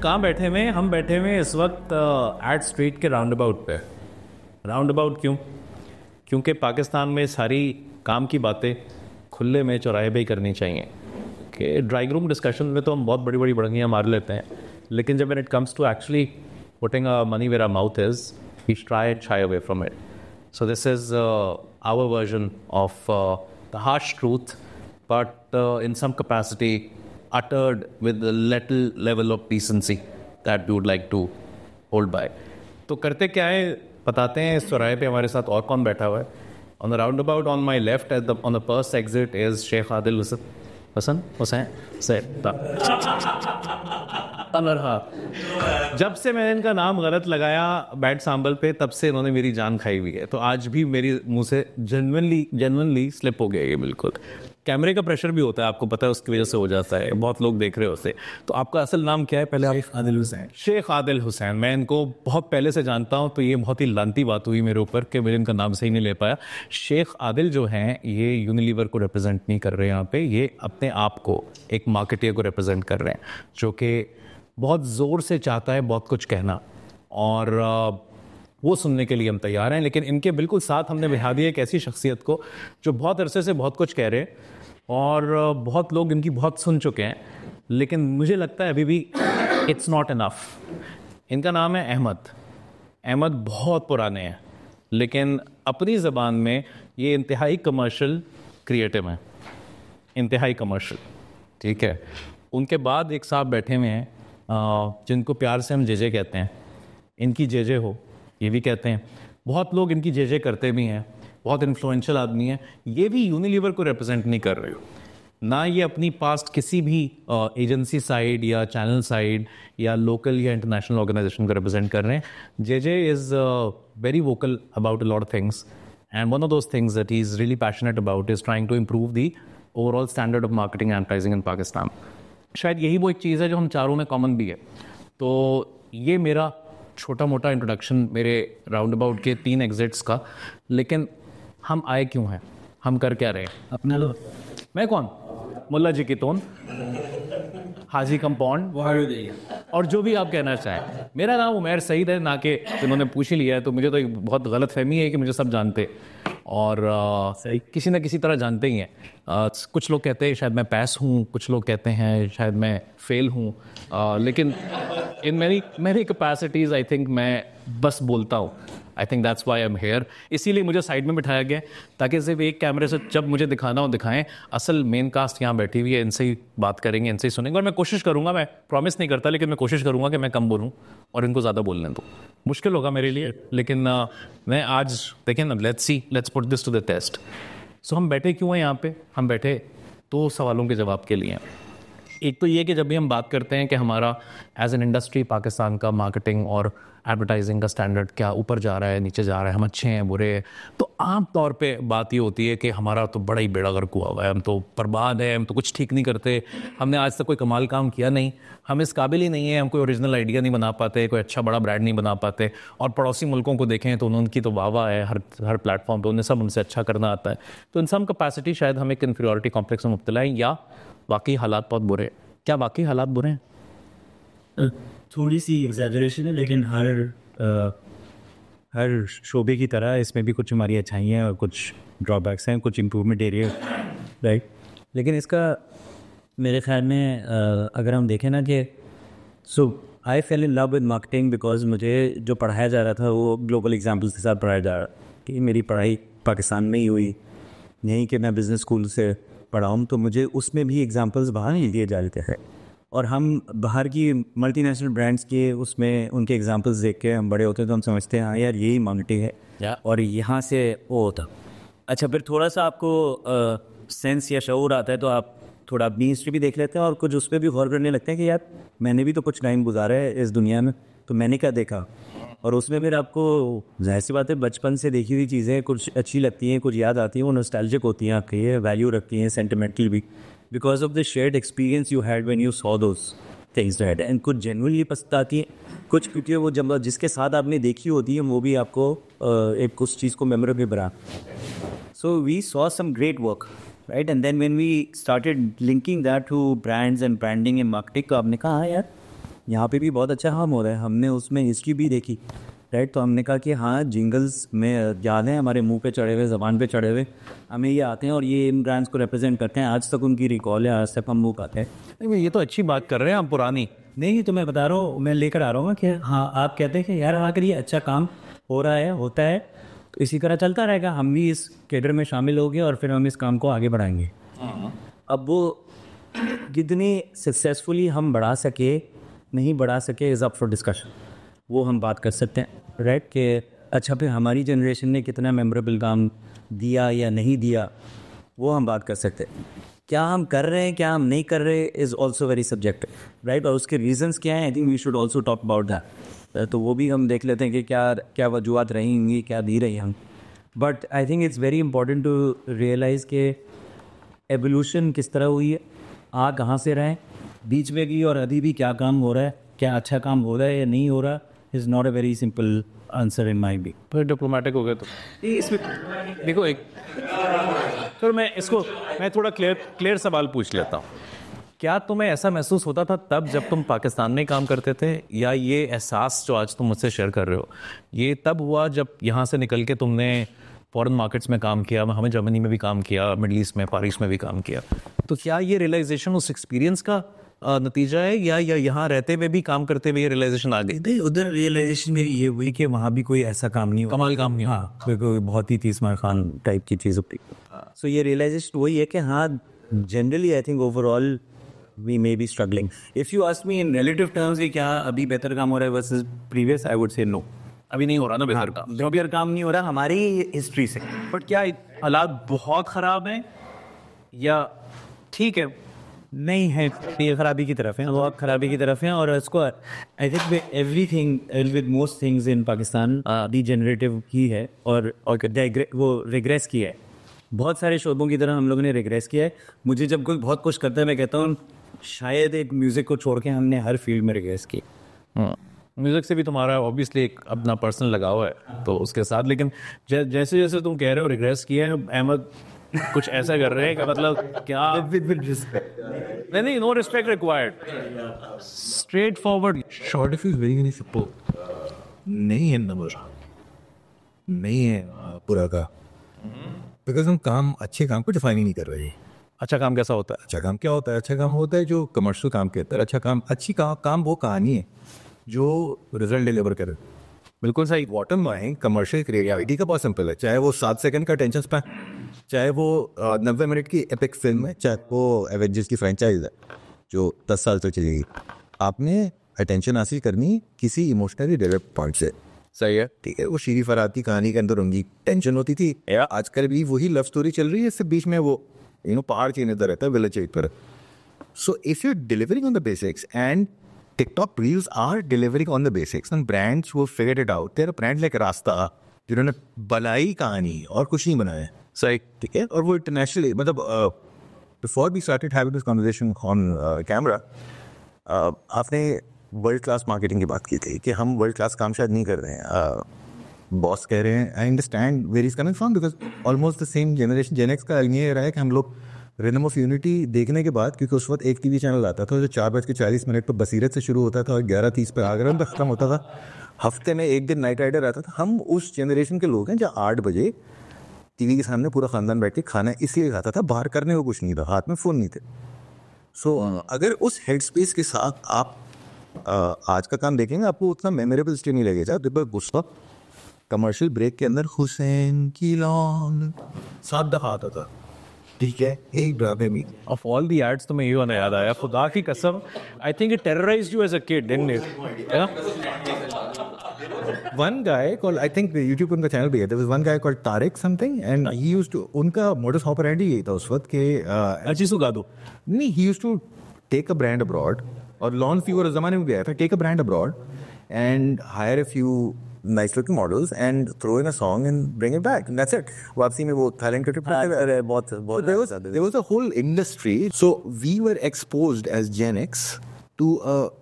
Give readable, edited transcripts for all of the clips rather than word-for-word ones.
कहाँ बैठे हुए हैं? हम बैठे हुए हैं इस वक्त एट स्ट्रीट के राउंड अबाउट पे। राउंड अबाउट क्यों? क्योंकि पाकिस्तान में सारी काम की बातें खुले में चौराहे पे ही करनी चाहिए। कि ड्राइंग रूम डिस्कशन में तो हम बहुत बड़ी बड़ी बड़ंगियाँ मार लेते हैं, लेकिन जब when it comes to actually putting money where our mouth is, we try and shy away from it. So this is our version of the harsh truth, but in some capacity uttered with a little level of decency that we would like to hold by. तो करते क्या है बताते हैं. इस चौराहे पे हमारे साथ और कौन बैठा हुआ है? On the roundabout on my left, on the first exit is Sheikh Adil Hussain. जब से मैंने इनका नाम गलत लगाया बैट सांबल पे, तब से इन्होंने मेरी जान खाई हुई है. तो आज भी मेरी मुंह से जेन्युइनली स्लिप हो गया ये. बिल्कुल कैमरे का प्रेशर भी होता है, आपको पता है, उसकी वजह से हो जाता है. बहुत लोग देख रहे होते. तो आपका असल नाम क्या है पहले? शेख आदिल हुसैन. शेख आदिल हुसैन. मैं इनको बहुत पहले से जानता हूँ, तो ये बहुत ही लानती बात हुई मेरे ऊपर कि मैंने इनका नाम सही नहीं ले पाया. शेख आदिल जो हैं ये यूनिलीवर को रिप्रेजेंट नहीं कर रहे यहाँ पे. ये अपने आप को एक मार्केटियर को रिप्रेजेंट कर रहे हैं, जो कि बहुत ज़ोर से चाहता है बहुत कुछ कहना, और वो सुनने के लिए हम तैयार हैं. लेकिन इनके बिल्कुल साथ हमने बिठा दिया एक ऐसी शख्सियत को जो बहुत अरसे से बहुत कुछ कह रहे हैं, और बहुत लोग इनकी बहुत सुन चुके हैं, लेकिन मुझे लगता है अभी भी इट्स नॉट इनफ. इनका नाम है अहमद. अहमद बहुत पुराने हैं, लेकिन अपनी ज़बान में ये इंतहाई कमर्शियल क्रिएटिव हैं. इंतहाई कमर्शियल, ठीक है. उनके बाद एक साहब बैठे हुए हैं जिनको प्यार से हम जेजे कहते हैं. इनकी जेजे हो ये भी कहते हैं. बहुत लोग इनकी जेजे करते भी हैं. बहुत इन्फ्लुएंशियल आदमी है. ये भी यूनिलीवर को रिप्रेजेंट नहीं कर रहे हो ना. ये अपनी पास्ट किसी भी एजेंसी साइड या चैनल साइड या लोकल या इंटरनेशनल ऑर्गेनाइजेशन को रिप्रेजेंट कर रहे हैं. JJ is very vocal about a lot of things, and one of those things that he is really passionate about is trying to improve the overall standard of marketing and advertising in Pakistan. शायद यही वो एक चीज़ है जो हम चारों में common भी है. तो ये मेरा छोटा मोटा इंट्रोडक्शन मेरे राउंड अबाउट के 3 एग्जिट्स का. लेकिन हम आए क्यों हैं? हम कर क्या रहे हैं? अपना लो. मैं कौन? मुल्ला जी की तोन, हाजी कंपाउंड, और जो भी आप कहना चाहें. मेरा नाम उमैर सईद है, ना कि इन्होंने पूछ ही लिया है. तो मुझे तो एक बहुत गलत फहमी है कि मुझे सब जानते, और किसी न किसी तरह जानते ही हैं. कुछ लोग कहते हैं शायद मैं पास हूँ, कुछ लोग कहते हैं शायद मैं फेल हूँ, लेकिन इन मेरी कैपेसिटीज़ आई थिंक मैं बस बोलता हूँ. I think that's why I am here. इसीलिए मुझे साइड में बिठाया गया ताकि सिर्फ एक कैमरे से जब मुझे दिखाना हो दिखाएं. असल मेन कास्ट यहाँ बैठी हुई है, इनसे ही बात करेंगे, इनसे ही सुनेंगे. और मैं कोशिश करूँगा, मैं प्रॉमिस नहीं करता, लेकिन मैं कोशिश करूँगा कि मैं कम बोलूँ और इनको ज़्यादा बोलने दूँ. मुश्किल होगा मेरे लिए, लेकिन मैं आज देखें ना, let's put this to the test. So हम बैठे क्यों हैं यहाँ पे? हम बैठे 2 सवालों के जवाब के लिए. एक तो ये कि जब भी हम बात करते हैं कि हमारा एज एन इंडस्ट्री पाकिस्तान का मार्केटिंग और एडवर्टाइजिंग का स्टैंडर्ड क्या ऊपर जा रहा है, नीचे जा रहा है, हम अच्छे हैं बुरे हैं, तो आम तौर पे बात ये होती है कि हमारा तो बड़ा ही बेड़ा गर्क हुआ हुआ है, हम तो बर्बाद है, हम तो कुछ ठीक नहीं करते, हमने आज तक कोई कमाल काम किया नहीं, हम इस काबिल ही नहीं है, हम कोई ओरिजिनल आइडिया नहीं बना पाते, कोई अच्छा बड़ा ब्रांड नहीं बना पाते. और पड़ोसी मुल्कों को देखें तो उनकी तो वाह है हर प्लेटफॉर्म पर, उन्हें सब हमसे अच्छा करना आता है. तो इन सम कैपेसिटी शायद हम एक इन्फीरियॉरिटी कॉम्प्लेक्स में मुब्तला हैं, या वाकई हालात बहुत बुरे हैं. क्या वाकई हालात बुरे हैं? थोड़ी सी एग्जैजरेशन है, लेकिन हर शोबे की तरह इसमें भी कुछ हमारी अच्छाइयाँ हैं और कुछ ड्रॉबैक्स हैं, कुछ इम्प्रूवमेंट एरिया, राइट. लेकिन इसका मेरे ख्याल में अगर हम देखें ना कि I fell in love with marketing because मुझे जो पढ़ाया जा रहा था वो ग्लोबल एग्जाम्पल्स के साथ पढ़ाया जा रहा कि मेरी पढ़ाई पाकिस्तान में ही हुई, नहीं कि मैं बिज़नेस स्कूल से पढ़ा हूँ. तो मुझे उसमें भी एग्जाम्पल्स बाहर नहीं दिए जाते हैं, और हम बाहर की मल्टीनेशनल ब्रांड्स के उसमें उनके एग्जांपल्स देख के हम बड़े होते हैं तो हम समझते हैं हाँ यार यही मार्केटिंग है, और यहाँ से वो होता. अच्छा, फिर थोड़ा सा आपको सेंस या शऊर आता है तो आप थोड़ा अपनी हिस्ट्री भी देख लेते हैं और कुछ उस पर भी गौर करने लगते हैं कि यार मैंने भी तो कुछ टाइम गुजारा है इस दुनिया में, तो मैंने क्या देखा. और उसमें फिर आपको जाहिर सी बात है बचपन से देखी हुई चीज़ें कुछ अच्छी लगती हैं, कुछ याद आती हैं, वो नॉस्टैल्जिक होती हैं आपके, ये वैल्यू रखती हैं, सेंटिमेंटल भी, because of the shared experience you had when you saw those things, right? And कुछ genuinely पसंद आती है, कुछ क्योंकि वो जब जिसके साथ आपने देखी होती है वो भी आपको एक उस चीज़ को मेमोरेबल बना. So we saw some great work, right? And then when we started linking that to brands and branding and marketing, तो आपने कहा हाँ यार यहाँ पे भी बहुत अच्छा काम हो रहा है, हमने उसमें हिस्ट्री भी देखी, राइट। तो हमने कहा कि हाँ, जिंगल्स में याद हैं हमारे मुंह पे चढ़े हुए, ज़बान पे चढ़े हुए, हमें ये आते हैं और ये इन ब्रांड्स को रिप्रेजेंट करते हैं। आज तक उनकी रिकॉल है, आज तक हम मुँह खाते हैं। नहीं, ये तो अच्छी बात कर रहे हैं आप पुरानी। नहीं, तो मैं बता रहा हूँ, मैं लेकर आ रहा हूँ कि हाँ, आप कहते हैं कि यार अगर ये अच्छा काम हो रहा है, होता है, तो इसी तरह चलता रहेगा, हम भी इस कैडर में शामिल होंगे और फिर हम इस काम को आगे बढ़ाएंगे। अब वो कितनी सक्सेसफुली हम बढ़ा सके नहीं बढ़ा सके इज़ अप फॉर डिस्कशन, वो हम बात कर सकते हैं, राइट। कि अच्छा फिर हमारी जनरेशन ने कितना मेमोरेबल काम दिया या नहीं दिया, वो हम बात कर सकते हैं। क्या हम कर रहे हैं, क्या हम नहीं कर रहे, is also very subjective, right. और उसके रीजंस क्या हैं, I think we should also talk about that. तो वो भी हम देख लेते हैं कि क्या क्या वजूहत रही होंगी, क्या दी रही हम। But I think it's very important to realise के एवोल्यूशन किस तरह हुई है, आ कहाँ से रहे, बीच में भी और अभी भी क्या काम हो रहा है, क्या अच्छा काम हो रहा है या नहीं हो रहा, is not a very simple answer in my be. फिर डिप्लोमेटिक हो गए तो इसमें देखो एक, तो मैं थोड़ा क्लियर सवाल पूछ लेता हूँ। क्या तुम्हें ऐसा महसूस होता था तब जब तुम पाकिस्तान में काम करते थे, या ये एहसास जो आज तुम मुझसे शेयर कर रहे हो ये तब हुआ जब यहाँ से निकल के तुमने फॉरेन मार्केट्स में काम किया, हमें जर्मनी में भी काम किया, मिडल ईस्ट में, पारिस में भी काम किया? तो क्या ये रियलाइजेशन उस एक्सपीरियंस का नतीजा है, या यहाँ रहते हुए भी काम करते हुए ये रियलाइजेशन आ गई? नहीं, उधर रियलाइजेशन मेरी ये हुई कि वहाँ भी कोई ऐसा काम नहीं हुआ, कमाल काम नहीं हुआ। हाँ, कोई बहुत ही तीसमार खान टाइप की चीज़ होती। सो ये रियलाइजेशन वही है कि हाँ, generally I think overall we may be struggling. If you ask me in relative terms कि क्या अभी बेहतर काम हो रहा है versus previous, I would say no, अभी नहीं हो रहा ना बेहतर काम। बेहतर काम नहीं हो रहा हमारी हिस्ट्री से। बट क्या हालात बहुत ख़राब हैं या ठीक है? नहीं है, ये खराबी की तरफ है, बहुत खराबी की तरफ है। और इसको I think everything with most things in Pakistan degenerative की है और वो रिग्रेस की है। बहुत सारे शोबों की तरह हम लोगों ने रिग्रेस किया है। मुझे जब कोई बहुत कुछ करता है मैं कहता हूँ शायद एक म्यूज़िक को छोड़ के हमने हर फील्ड में रिग्रेस की। म्यूज़िक से भी तुम्हारा ऑब्वियसली एक अपना पर्सनल लगाव है तो उसके साथ, लेकिन जैसे जैसे तुम कह रहे हो रिग्रेस किया है, अहमद कुछ ऐसा कर रहे हैं कि मतलब क्या विद रिस्पेक्ट, नहीं, no respect required, straightforward. Short if is very very simple, नहीं है नंबर, नहीं है पूरा का, बिकॉज हम काम, अच्छे काम को डिफाइन ही नहीं कर रहे। अच्छा काम कैसा होता है? अच्छा काम क्या होता है? अच्छा काम होता है जो कमर्शियल काम कहता है। अच्छा काम, अच्छी काम वो कहानी है जो रिजल्ट डिलीवर करे। बिल्कुल सही। बॉटम लाइन कमर्शियल क्रिएटिविटी का बहुत सिंपल है, चाहे वो 7 सेकंड का टेंशन स्पैन, चाहे वो 90 मिनट की एपिक फिल्म है, चाहे वो एवेंजर्स की फ्रेंचाइज है जो 10 साल तक चलेगी। आपने अटेंशन हासिल करनी किसी इमोशनली डेवलप पॉइंट से। सही है, ठीक है। वो शीरी फराद की कहानी के अंदर उनकी टेंशन होती थी, आजकल भी वही लव स्टोरी चल रही है, इससे बीच में वो पहाड़ चीनता रहता है विलेज चेक पर। सो if you delivering on the basics, and TikTok reels are delivering on the basics, and brands will figure it out. They're a brand like रास्ता, जिन्होंने बनाई कहानी और कुछ नहीं बनाया। सही, ठीक है। और वो इंटरनेशनली, मतलब before we started having this conversation on camera, आपने वर्ल्ड क्लास मार्केटिंग की बात की थी कि हम वर्ल्ड क्लास काम शायद नहीं कर रहे हैं। बॉस कह रहे हैं, I understand where is coming from, because almost the same generation, gen X का ये रहा है कि हम लोग रिदम ऑफ यूनिटी देखने के बाद, क्योंकि उस वक्त एक टीवी चैनल आता था जो 4:40 पर बसीरत से शुरू होता था और 11:30 पर आगरन तक खत्म होता था। हफ्ते में एक दिन नाइट राइडर आता था। हम उस जनरेशन के लोग हैं जो 8 बजे टीवी के सामने पूरा खानदान बैठ के खाना इसलिए खाता था, बाहर करने को कुछ नहीं था, हाथ में फ़ोन नहीं थे। सो अगर उस हेड स्पेस के साथ आप आज का काम देखेंगे, आपको उतना मेमोरेबल स्टे नहीं लगेगा। जब गुस्सा कमर्शियल ब्रेक के अंदर हुसैन की लॉन 7 दफ़ा आता था, ठीक है, एक ड्रामे में। ऑफ ऑल दी एड्स तो मैं ये वाला याद आया, खुदा की कसम, I think it terrorized you as a kid, didn't it? One guy called, I think YouTube उनका चैनल भी है, there was one guy called Tariq something, and he used to, उनका modus operandi यही था उस वक्त के अच्छी सुगा दो नहीं, he used to take a brand abroad, और लॉन फीवर उस जमाने में भी आया था, take a brand abroad and hire a few nice looking models and throw in a song and bring it back, and that's it. वापसी में वो Thailand trip बहुत there was a whole industry, so we were exposed as Gen X to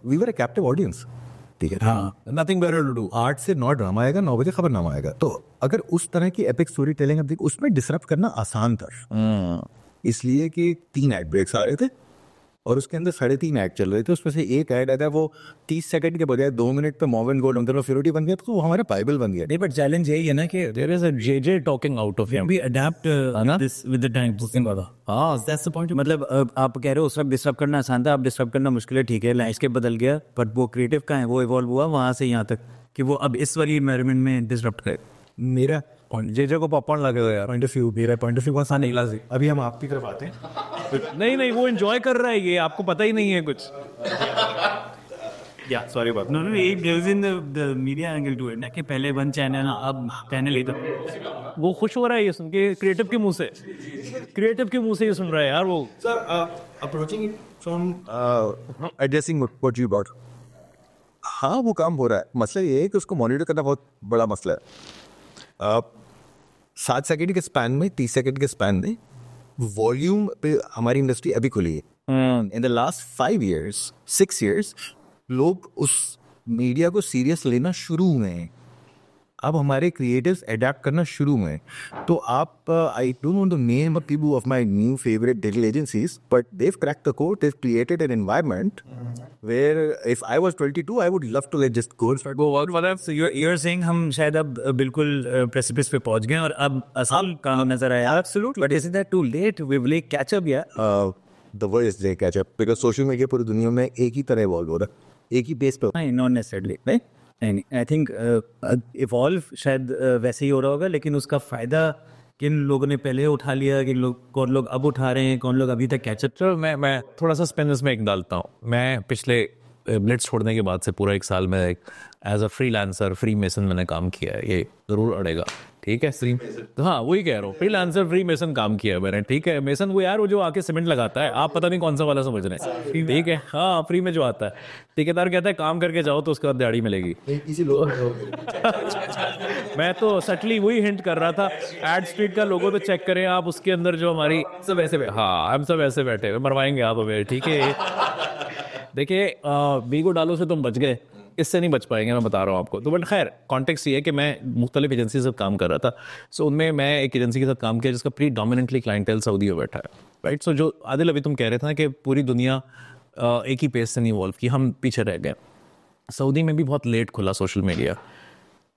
we were a captive audience, ठीक है। हाँ, nothing better to do. 8 से 9 drama आएगा, 9 बजे खबरनामा आएगा। तो अगर उस तरह की एपिक स्टोरी टेलिंग अब उसमें डिसरप्ट करना आसान था, इसलिए कि 3 एड ब्रेक्स आ रहे थे, और उसके अंदर 3.5 ऐड चल रहे थे, उसमें से एक ऐड आया था वो 30 सेकंड के बजाय 2 मिनट पे मॉर्गन गोल्ड अंदर फ्यूरिटी बन गया, तो वो हमारा बाइबल बन गया। नहीं, बट चैलेंज यही है ना कि there is a JJ talking out of him, we adapt this with the times. हाँ, that's the point. मतलब आप कह रहे हो उस वक्त डिस्टर्ब करना आसान था, अब डिस्टर्ब करना मुश्किल है, ठीक है, लैंडस्केप बदल गया, बट वो क्रिएटिव कहाँ है, वो इवॉल्व हुआ वहाँ से यहाँ तक कि वो अब इस वाली एनवायरनमेंट में डिस्टर्ब करे। मेरा जेजे को पॉपकॉर्न लगे हुए यार। पॉइंट ऑफ व्यू, मेरा पॉइंट ऑफ व्यू बहुत आसान निकला। अभी हम आपकी तरफ आते हैं। नहीं वो एंजॉय कर रहा है, ये आपको पता ही नहीं है कुछ। या सॉरी बात नो एक there in the media angle to it ना कि पहले वन चैनल अब चैनल इधर, वो खुश हो रहा है ये सुन के, क्रिएटिव के मुंह से, क्रिएटिव के मुंह से ये सुन रहा है यार वो। Sir approaching it from addressing what you bought, हाँ वो काम हो रहा है। मसला ये है कि उसको मॉनिटर करना बहुत बड़ा मसला है। 7 सेकंड के स्पैन में, 30 सेकंड के स्पैन में वॉल्यूम पे हमारी इंडस्ट्री अभी खुली है। In the last 5 years 6 years लोग उस मीडिया को सीरियस लेना शुरू हुए हैं। अब हमारे क्रिएटिव्स अडेप्ट करना शुरू हुए हैं। तो आप I don't know the name of people of my new favourite digital agencies, but they've cracked the code, they've created an environment where if I was 22 I would love to let just go work for that. So you are saying हम शायद अब बिल्कुल precipice पे पहुंच गए और अब असल काम नजर आया। Absolutely, but is that too late? We will catch up या the word is they catch up because social media पूरी दुनिया में एक ही तरह इवॉल्व हो रहा है, एक ही बेस पे। नहीं, नॉट नेसेसरली, नहीं, आई थिंक इवॉल्व शायद वैसे ही हो रहा होगा, लेकिन उसका फायदा किन लोगों ने पहले उठा लिया, किन लोग, कौन लोग अब उठा रहे हैं, कौन लोग अभी तक कैचअप। चलो मैं थोड़ा सा स्पेन इसमें एक डालता हूँ। मैं पिछले ब्लिट्स छोड़ने के बाद से पूरा 1 साल में as a freelancer free mason मैंने काम किया है, ये ज़रूर अड़ेगा, ठीक है। तो हाँ वही कह रहा हूँ, फ्रीलांसर फ्री मेसन काम किया है मैंने, ठीक है। मेसन वो यार वो जो आके सीमेंट लगाता है, आप पता नहीं कौन सा वाला समझ रहे हैं, ठीक है। हाँ फ्री में जो आता है, ठेकेदार कहता है काम करके जाओ तो उसके बाद दिहाड़ी मिलेगी। मैं तो सटली वही हिंट कर रहा था, एड स्ट्रीट का लोगो तो चेक करें आप, उसके अंदर जो हमारी सब ऐसे, हाँ हम सब ऐसे बैठे हुए, मरवाएंगे आप हमें, ठीक है। देखिए बीगो डालो से तुम बच गए, इससे नहीं बच पाएंगे, मैं बता रहा हूँ आपको। तो बट खैर कॉन्टेक्स्ट ये है कि मैं मुख्तलिफ एजेंसी से काम कर रहा था। सो उनमें मैं एक एजेंसी के साथ काम किया जिसका प्री डोमिनेंटली क्लाइंटेल सऊदी में बैठा है, राइट। सो जो आदिल अभी तुम कह रहे थे ना कि पूरी दुनिया एक ही पेस से नहीं इवॉल्व की, हम पीछे रह गए। सऊदी में भी बहुत लेट खुला सोशल मीडिया।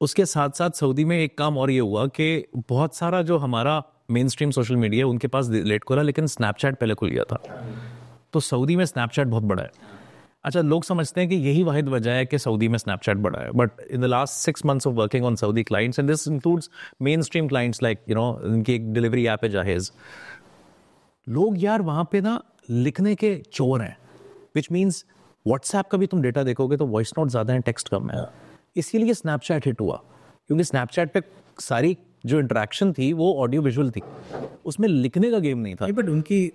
उसके साथ साथ सऊदी में एक काम और ये हुआ कि बहुत सारा जो हमारा मेन स्ट्रीम सोशल मीडिया है उनके पास लेट खुला, लेकिन स्नैपचैट पहले खुल गया था। तो सऊदी में स्नैपचैट बहुत बड़ा है। अच्छा, लोग समझते हैं कि यही वाहिद वजह है कि सऊदी में स्नैपचैट बड़ा है, but in the last 6 months of working on Saudi clients and this includes main stream clients like you know इनकी एक डिलीवरी ऐप है जाहेज, लोग यार वहाँ पे ना लिखने के चोर हैं, विच मीन्स व्हाट्सएप का भी तुम डेटा देखोगे तो वॉइस नोट ज़्यादा है, टेक्स्ट कम है। इसीलिए स्नैपचैट हिट हुआ, क्योंकि स्नैपचैट पे सारी जो इंटरेक्शन थी वो ऑडियो विजुअल थी, उसमें लिखने का गेम नहीं था। बट उनकी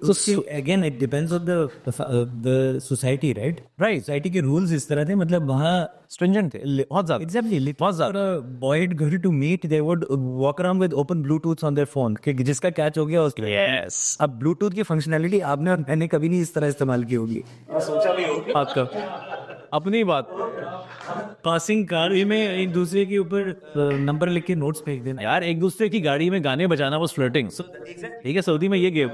again it depends on the society, right. Society के रूल्स इस तरह थे, मतलब वहाँ स्ट्रिंजेंट थे बहुत ज़्यादा। एग्जैक्टली, बहुत ज़्यादा। बॉयड घर to meet they would walk around with open Bluetooth on their phone, कि जिसका कैच हो गया उसके। यस, अब ब्लूटूथ की फंक्शनैलिटी आपने और मैंने कभी नहीं इस तरह इस्तेमाल की होगी, सोचा भी होगी आपका अपनी बात। पासिंग कार में एक दूसरे के ऊपर नंबर लिख के नोट्स फेंक देना। यार एक दूसरे की गाड़ी में गाने बजाना वो फ्लर्टिंग, ठीक है। सऊदी में ये गेम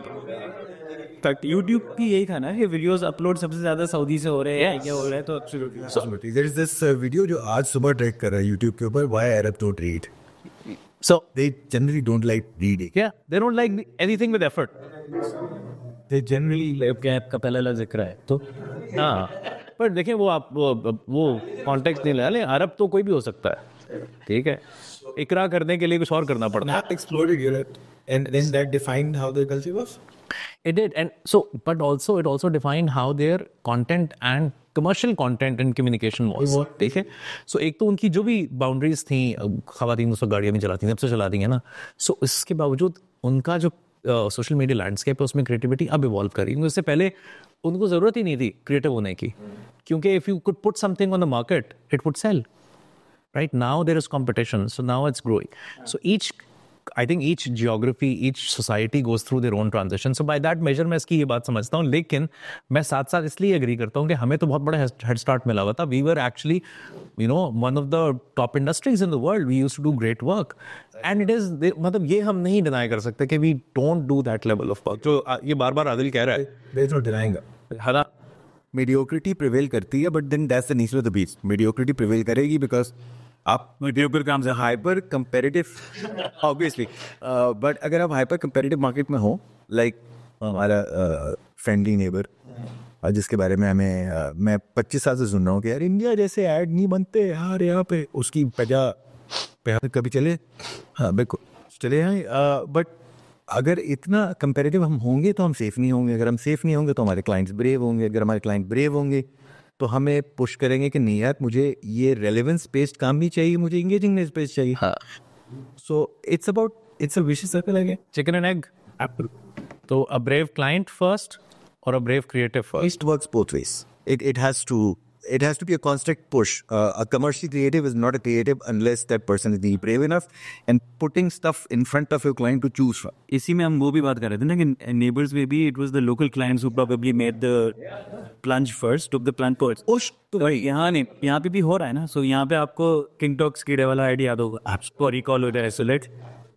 तक यूट्यूब भी यही था ना कि वीडियोस अपलोड सबसे ज्यादा सऊदी से हो रहे हैं, क्या हो रहा है। तो absolutely there is this video जो आज सुबह ट्रैक कर रहा है यूट्यूब के ऊपर, why Arab don't read. So they generally don't like reading, या they don't like anything with effort, they generally cap का पहला लफ्ज जिक्र है तो हाँ। पर देखें वो आप वो कॉन्टेक्स्ट नहीं ले, अरब तो कोई भी हो सकता है, ठीक है। इकरा करने के लिए कुछ और करना पड़ता है। exploded Europe and then that defined how the culture was. It did, and so but also it also defined how their content and commercial content and communication was, ठीक है। सो एक तो उनकी जो भी बाउंड्रीज थी, खवातीन उस वक्त गाड़ियाँ भी चलाती थी, अब से चला दी है ना। सो इसके बावजूद उनका जो सोशल मीडिया लैंडस्केप है उसमें क्रिएटिविटी अब इवॉल्व करी, क्योंकि इससे पहले उनको ज़रूरत ही नहीं थी क्रिएटिव होने की, क्योंकि if you could put something on the market it would sell, right? Now there is competition, so now it's growing. So I think each geography, each society goes through their own transition. So by that measure मैं इसकी ये बात समझता हूँ, लेकिन मैं साथ साथ इसलिए एग्री करता हूँ कि हमें तो बहुत बड़ा हेड स्टार्ट मिला हुआ था। We were actually, you know, one of the top industries in the world. We used to do great work, and it is मतलब ये हम नहीं डिनाई कर सकते कि we don't do that level of work. जो ये बार बार आदिल कह रहा है, There's no denying it. है ना। मीडियोक्रिटी प्रिवेल करती है, but then that's the nature of the beast. Mediocrity prevail करेगी बिकॉज आप मीडियोक्रिटी काम से हाइपर कंपेरेटिव ऑब्वियसली, बट अगर आप हाइपर कंपेरेटिव मार्केट में हो, लाइक हमारा फ्रेंडली नेबर जिसके बारे में मैं 25 साल से सुन रहा हूँ कि यार इंडिया जैसे ऐड नहीं बनते यार यहाँ पे, उसकी पे कभी चले, हाँ बिल्कुल चले हैं, बट अगर इतना कंपेरेटिव हम होंगे तो हम सेफ नहीं होंगे. अगर हम सेफ नहीं होंगे तो हमारे क्लाइंट्स ब्रेव होंगे. अगर हमारे क्लाइंट ब्रेव होंगे तो हमें पुश करेंगे कि नहीं यार मुझे ये रेलेवेंस बेस्ड काम नहीं चाहिए, मुझे इंगेजिंगनेस बेस्ड चाहिए. So it's a vicious circle again, chicken and egg. तो a brave client first or a brave creative first? It works both ways. It has to be a constant push. A commercial creative is not a creative unless that person is brave enough and putting stuff in front of your client to choose from. इसी में हम वो भी बात कर रहे थे ना कि neighbors में भी it was the local clients who probably made the plunge first, took the plunge first. Push तो यहाँ नहीं, यहाँ पे भी हो रहा है ना. सो यहाँ पे आपको किंग टॉक्स कीड़े वाला आइडिया याद होगा, आपको रिकॉल हो जाए. So let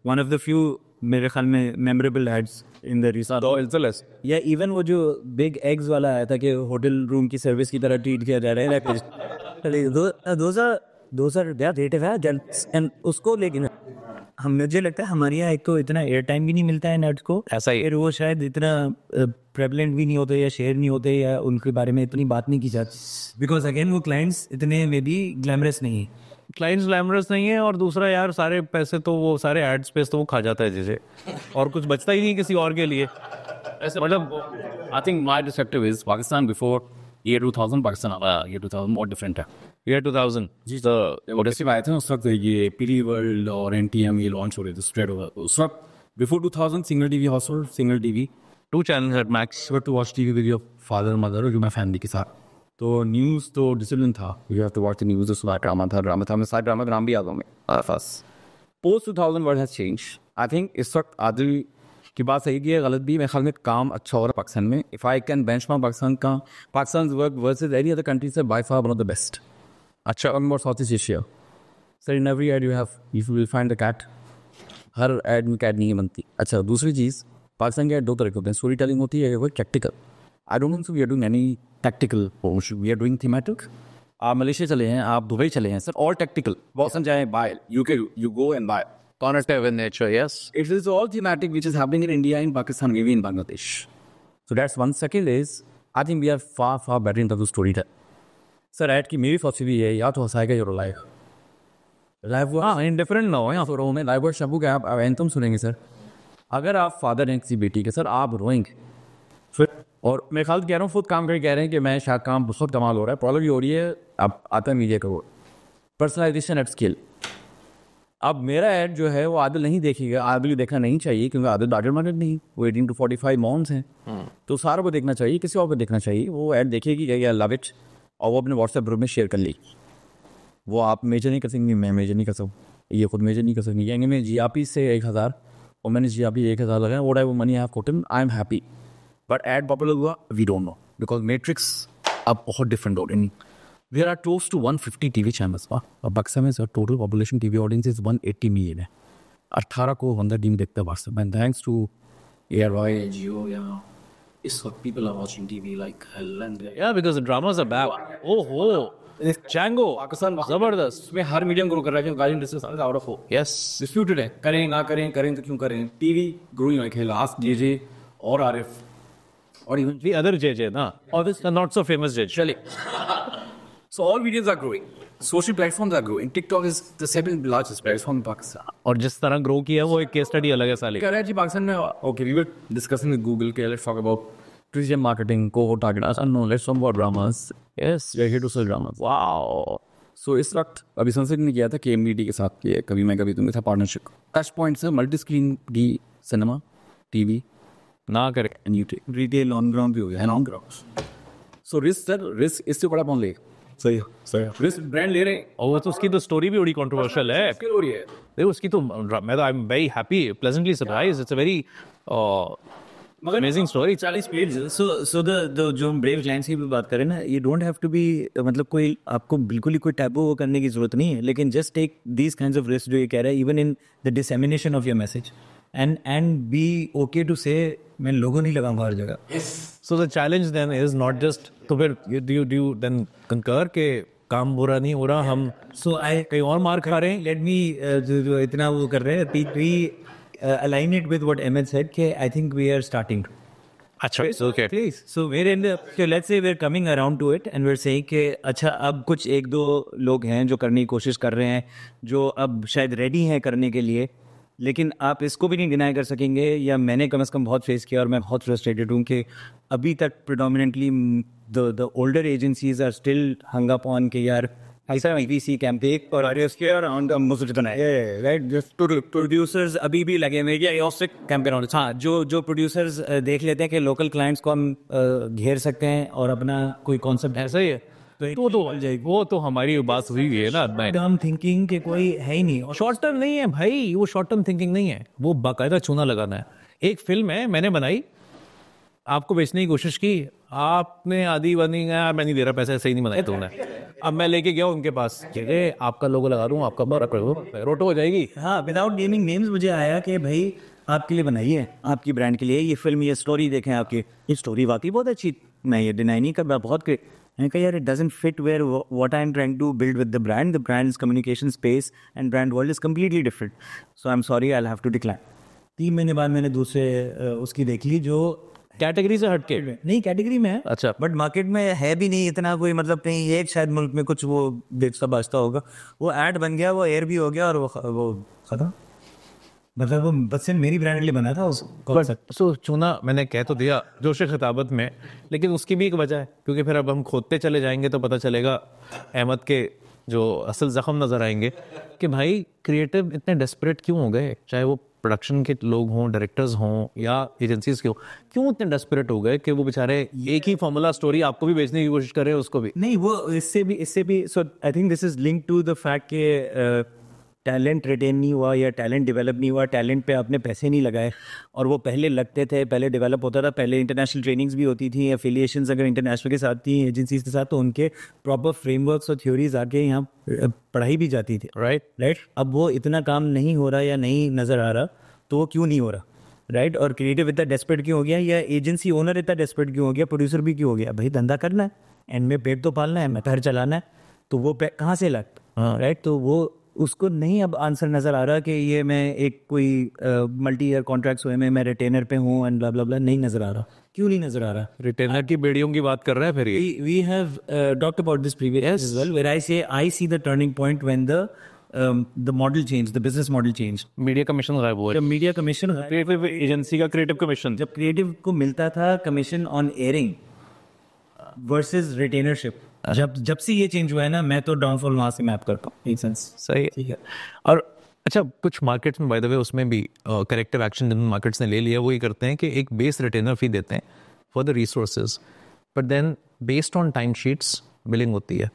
one of the few मेरे ख्याल में memorable ads in the resort, या इवन वो जो बिग एग्स वाला आया था कि होटल रूम की सर्विस की तरह ट्रीट किया जा रहा है, दोस आर रेटिव है एंड उसको. लेकिन हम मुझे लगता है हमारे यहाँ एक तो इतना एयर टाइम भी नहीं मिलता है नेट को, ऐसा ही. फिर वो शायद इतना प्रेवलेंट भी नहीं होते या शेयर नहीं होते या उनके बारे में इतनी बात नहीं की जाती, बिकॉज अगेन वो क्लाइंट्स इतने में भी ग्लैमरस नहीं है. क्लाइंट्स ग्लैमरस नहीं है, और दूसरा यार सारे पैसे तो वो सारे एड स्पेस तो वो खा जाता है जैसे, और कुछ बचता ही नहीं किसी और के लिए. ऐसे मतलब I think my perspective is Pakistan before year 2000, Pakistan year 2000 more different है. year 2000 जी तो जैसे आए थे उस वक्त ये पीली वर्ल्ड और NTM ये लॉन्च हो रहे थे, स्प्रेड हुआ उस वक्त. Before 2000 single TV household, single TV, 2 channel है max. To watch TV with your father mother और मैं फैमिली के साथ. तो न्यूज़ तो डिसिप्लिन था, you have to watch the news. उसमें ड्रामा था मैं सारे ड्रामा का नाम भी याद हूँ. First post 2000 world has change. I think इस वक्त आदिल की बात सही भी है, गलत भी. मेरे ख्याल में काम अच्छा हो रहा है पाकिस्तान में. If I can benchmark Pakistan work versus any other countries है by far one of the best. अच्छा, और more South East Asia. Sir in every ad you will find the cat. हर एड में कैट नहीं बनती. अच्छा, दूसरी चीज़, पाकिस्तान के एड 2 तरह के होते हैं, स्टोरी टेलिंग होती है, कोई tactical. I don't think we are doing any tactical, we are doing thematic. आप मलेशिया चले हैं, आप दुबई चले हैं सर, ऑल टैक्टिकल. बॉसन जाए bye, UK you go and bye. Connective in nature, yes. It is all thematic which is happening in India, in Pakistan, maybe in Bangladesh. So that's one. Second is, I think we are far better in terms of storytelling. Sir add की मेरी FOSSEE भी है, या तो हंसाएगा या रुलाएगा. Live हाँ indifferent ना हो. यहाँ तो रो में लाइव वर्ड शबू के आप एंथम सुनेंगे सर. अगर आप फादर हैं किसी बेटी के सर, आप रोएंगे फिर. और मैं ख्याल कह रहा हूँ खुद काम करके कह रहे हैं कि मैं शायद काम बहुत कमाल हो रहा है, प्रॉब्लम ये हो रही है अब आता मीडिया का वो पर्सनलाइजेशन एट स्केल. अब मेरा ऐड जो है वो आदिल नहीं देखेगा, आदिल देखना नहीं चाहिए क्योंकि आदिल टारगेट मार्केट नहीं, वो 18 to 45 मॉन्स हैं, तो सारा को देखना चाहिए, किसी और को देखना चाहिए. वो ऐड देखेगी या लव इट, और वो अपने व्हाट्सएप ग्रुप में शेयर कर लेगी. वो आप मेजर नहीं कर सकेंगे, मैं मेजर नहीं कर सकूँ, ये खुद मेजर नहीं कर सकेंगे. यानी मैं GRP से 1000 और मैंने GRP 1000 लगाया, वो वो money have gotten, I am happy. But ad popular हुआ, we don't know, because matrix अब बहुत डिफरेंट हो रही. There are close to 150 TV channels. और पाकिस्तान में sir total population TV audience is 180 million है. 18 को 100 टीम देखते हैं वास्तव में. थैंक्स टू ARY, Jio, या इस वक्त people are watching TV like hell. And Yeah, because the dramas are back. Oh, Django, Pakistan जबरदस्त. इसमें हर मीडियम ग्रो कर रहा है, गाली इंडस्ट्री आउट ऑफ हो. Yes. डिस्प्यूटेड है, करें ना करें, करें तो क्यों करें. TV growing like hell. Ask JJ और आरिफ और even The other JJ, na? Or this not so famous JJ. Chale. So all mediums are growing. Social platforms are growing. TikTok is the second largest platform in Pakistan. और जिस तरह grow किया वो एक case study अलग है साले. कह रहे हैं जी पाकिस्तान में, okay, we were discussing with Google, okay, let's talk about Precision marketing, cohort target. No, let's talk about dramas. Yes, we are here to sell dramas. Wow. So इस वक्त अभी सनसेट ने किया था KMDT के साथ, किया कभी मैं कभी तुम्हें था पार्टनरशिप. टच पॉइंट्स है, multi screen D cinema, TV ना करे. And YouTube. Retail on ground भी हो गया, on ground. So risk sir, risk इससे बड़ा कौन लेगा. सही सही. रिस्क ब्रांड ले रहे हैं, और वो तो उसकी तो स्टोरी भी बड़ी कंट्रोवर्शियल है. हो रही है. देखो उसकी तो मैं तो I am very happy, pleasantly surprised. It's a very amazing story. 40 page. So the जो हम ब्रेव क्लाइंट्स की भी बात करें ना, ये डोंट हैव टू बी, मतलब कोई आपको बिल्कुल ही कोई टैबू करने की जरूरत नहीं है, लेकिन just take these kinds of risk जो ये कह रहा है, even in the dissemination of your message. And be okay to say मैं लोगो नहीं लगाऊंगा हर जगह. So the challenge then is not just, तो फिर do you then concur के काम बुरा नहीं हो रहा, हम So I कहीं और मार खा रहे हैं? let me जो इतना वो कर रहे हैं, we align it with what Ahmed said कि I think we are starting to. अच्छा, okay. Please. So we're in the, so let's say we're coming around to it and we're saying कि अच्छा अब कुछ एक दो लोग हैं जो करने की कोशिश कर रहे हैं, जो अब शायद रेडी हैं करने के लिए, लेकिन आप इसको भी नहीं डिनाई कर सकेंगे, या मैंने कम से कम बहुत फेस किया और मैं बहुत फ्रस्ट्रेटेड हूँ कि अभी तक predominantly the older agencies are still hung up on कि यार ऐसा IPC कैंपेन और around मुझे जितना है, right? Just producers अभी भी लगे हुए हैं ये कैंपेन और हाँ, जो producers देख लेते हैं कि local clients को हम घेर सकते हैं और अपना कोई concept ऐसा ही है. तो वो तो हमारी बात हुई है ना. हम थिंकिंग के कोई है ही नहीं. शॉर्ट टर्म नहीं है भाई, वो शॉर्ट टर्म थिंकिंग नहीं है, वो बाकायदा चूना लगाना है. एक फिल्म है मैंने बनाई, आपको बेचने की कोशिश की, आपने आधी बनी गया, मैं नहीं दे रहा पैसे, सही नहीं बनाई तुमने. अब मैं लेके गया उनके पास, आपका लोगो लगा दूं, आपका रोटो हो जाएगी. हाँ, विदाउट नेमिंग नेम्स मुझे आया कि भाई आपके लिए बनाई है, आपकी ब्रांड के लिए ये फिल्म, ये स्टोरी देखें आपकी, ये स्टोरी वाकई बहुत अच्छी, मैं ये डिनाई नहीं कर, बहुत मैंने कहा यार, it doesn't fit where what I'm trying to build with the brand. The brand's communication space and brand world is completely different. So I'm sorry, I'll have to decline. 3 महीने बाद मैंने दूसरे उसकी देख ली जो कैटेगरी से हटके, नहीं कैटेगरी में है, अच्छा, बट मार्केट में है भी नहीं इतना कोई, मतलब नहीं, एक शायद मुल्क में कुछ वो बेचता बाजता होगा, वो ऐड बन गया, वो एयर भी हो गया और वो खत्म. मतलब वो बस मेरी ब्रांड के लिए बना था उसको. सो चूना मैंने कह तो दिया जोश खिताबत में, लेकिन उसकी भी एक वजह है, क्योंकि फिर अब हम खोदते चले जाएंगे तो पता चलेगा अहमद के जो असल जख्म नजर आएंगे कि भाई क्रिएटिव इतने डेस्परेट क्यों हो गए, चाहे वो प्रोडक्शन के लोग हों, डायरेक्टर्स हों या एजेंसीज के हों, क्यों इतने डेस्परेट हो गए कि वो बेचारे एक ही फॉर्मूला स्टोरी आपको भी बेचने की कोशिश कर रहे हैं, उसको भी नहीं. वो इससे भी so I think this is link to the fact के टैलेंट रिटेन नहीं हुआ या टैलेंट डेवलप नहीं हुआ, टैलेंट पे आपने पैसे नहीं लगाए, और वो पहले लगते थे, पहले डेवलप होता था, पहले इंटरनेशनल ट्रेनिंग्स भी होती थी, एफिलिएशंस अगर इंटरनेशनल के साथ थी, एजेंसीज के साथ, तो उनके प्रॉपर फ्रेमवर्क्स और थ्योरीज आके यहाँ पढ़ाई भी जाती थी. राइट. अब वो इतना काम नहीं हो रहा या नहीं नज़र आ रहा, तो वो क्यों नहीं हो रहा, राइट? और क्रिएटिव इतना डेस्परेट क्यों हो गया, या एजेंसी ओनर इतना डेस्परेट क्यों हो गया, प्रोड्यूसर भी क्यों हो गया? भाई धंधा करना है, एंड में पेट तो पालना है, मैं घर चलाना है, तो वो कहाँ से लगता, राइट? तो वो उसको नहीं अब आंसर नज़र आ रहा कि ये मैं एक कोई मल्टी ईयर कॉन्ट्रैक्ट्स हुए में मैं रिटेनर पे हूँ एंड ब्ला ब्ला ब्ला, नहीं नज़र आ रहा. क्यों नहीं नज़र आ रहा? रिटेनर की बेड़ियों की बात कर रहे हैं फिर ये. We have talked about this previously as well, where I see the turning point when the model change, the business model change. Media commission गायब हुआ, जब मीडिया कमीशन, क्रिएटिव एजेंसी का क्रिएटिव कमीशन, जब क्रिएटिव को मिलता था commission on airing versus retainership, जब से ये चेंज हुआ है ना, मैं तो डाउनफॉल वहाँ से मैप करता हूँ. सही, ठीक है. और अच्छा, कुछ मार्केट्स में बाय द वे उसमें भी करेक्टिव एक्शन जिन मार्केट्स ने ले लिया, वो ये करते हैं कि एक बेस रिटेनर फी देते हैं for the resources, but then based on time sheets billing होती है,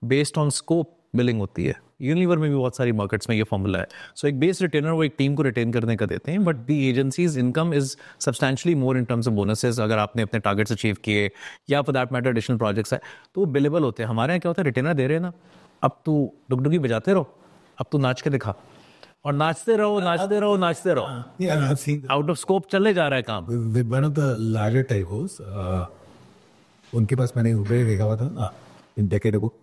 बेस्ड ऑन स्कोप बिलिंग होती है. यूनिलीवर में भी बहुत सारी मार्केट्स में ये फॉर्मूला है. सो एक बेस रिटेनर वो एक टीम को रिटेन करने का देते हैं, but the agencies income is substantially more in terms of bonuses. अगर आपने अपने टारगेट्स अचीव किए या for that matter additional projects है, तो वो बिलेबल होते हैं. हमारे यहाँ क्या होता है, रिटेनर दे रहे हैं ना, अब तू डुगडुगी बजाते रहो, अब तू नाच के दिखा, और नाचते रहो नाचते रहो नाचते रहो. आउट ऑफ स्कोप चले जा रहा है काम. वन ऑफ द लार्जर टाइपोस, उनके पास मैंने उबेर देखा हुआ था इन डेकेड अगो,